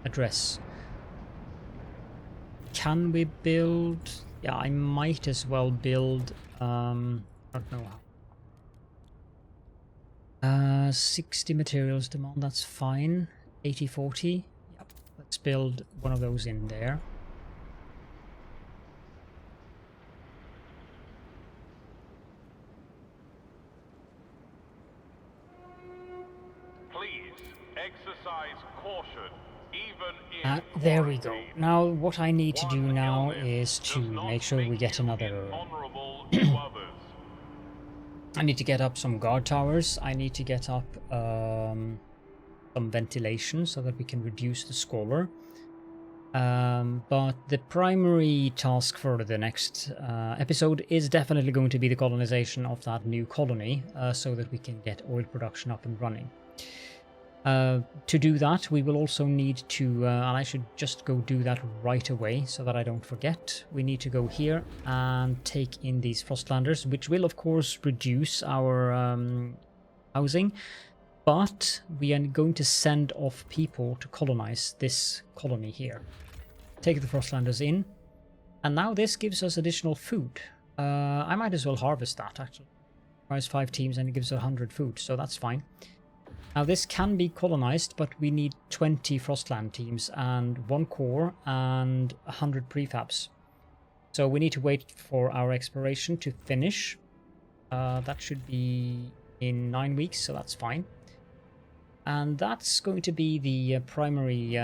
address. Can we build? Yeah, I might as well build. I don't know how. 60 materials demand, that's fine. 80-40. Yep. Let's build one of those in there. Please exercise caution, even in there we go. Now what I need to do now is to make sure we get another I need to get up some guard towers. I need to get up some ventilation so that we can reduce the squalor. But the primary task for the next episode is definitely going to be the colonization of that new colony, so that we can get oil production up and running. To do that, we will also need to, and I should just go do that right away so that I don't forget. We need to go here and take in these Frostlanders, which will of course reduce our housing, but we are going to send off people to colonize this colony here. Take the Frostlanders in, and now this gives us additional food. I might as well harvest that actually. Requires 5 teams and it gives 100 food, so that's fine. Now this can be colonized, but we need 20 Frostland teams and 1 core and 100 prefabs. So we need to wait for our exploration to finish. That should be in 9 weeks, so that's fine. And that's going to be the primary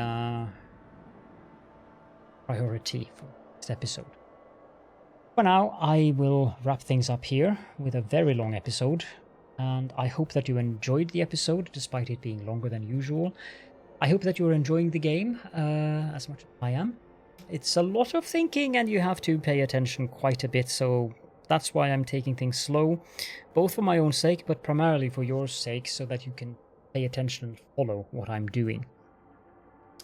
priority for this episode. For now, I will wrap things up here with a very long episode. And I hope that you enjoyed the episode, despite it being longer than usual. I hope that you're enjoying the game as much as I am. It's a lot of thinking and you have to pay attention quite a bit, so that's why I'm taking things slow, both for my own sake, but primarily for your sake, so that you can pay attention and follow what I'm doing.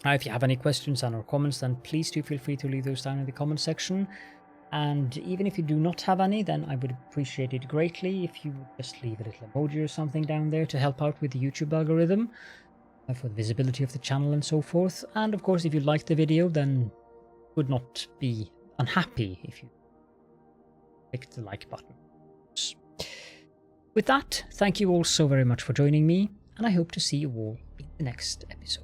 If you have any questions and or comments, then please do feel free to leave those down in the comment section. And even if you do not have any, then I would appreciate it greatly if you would just leave a little emoji or something down there to help out with the YouTube algorithm, for the visibility of the channel and so forth. And of course, if you liked the video, then would not be unhappy if you click the like button. With that, thank you all so very much for joining me, and I hope to see you all in the next episode.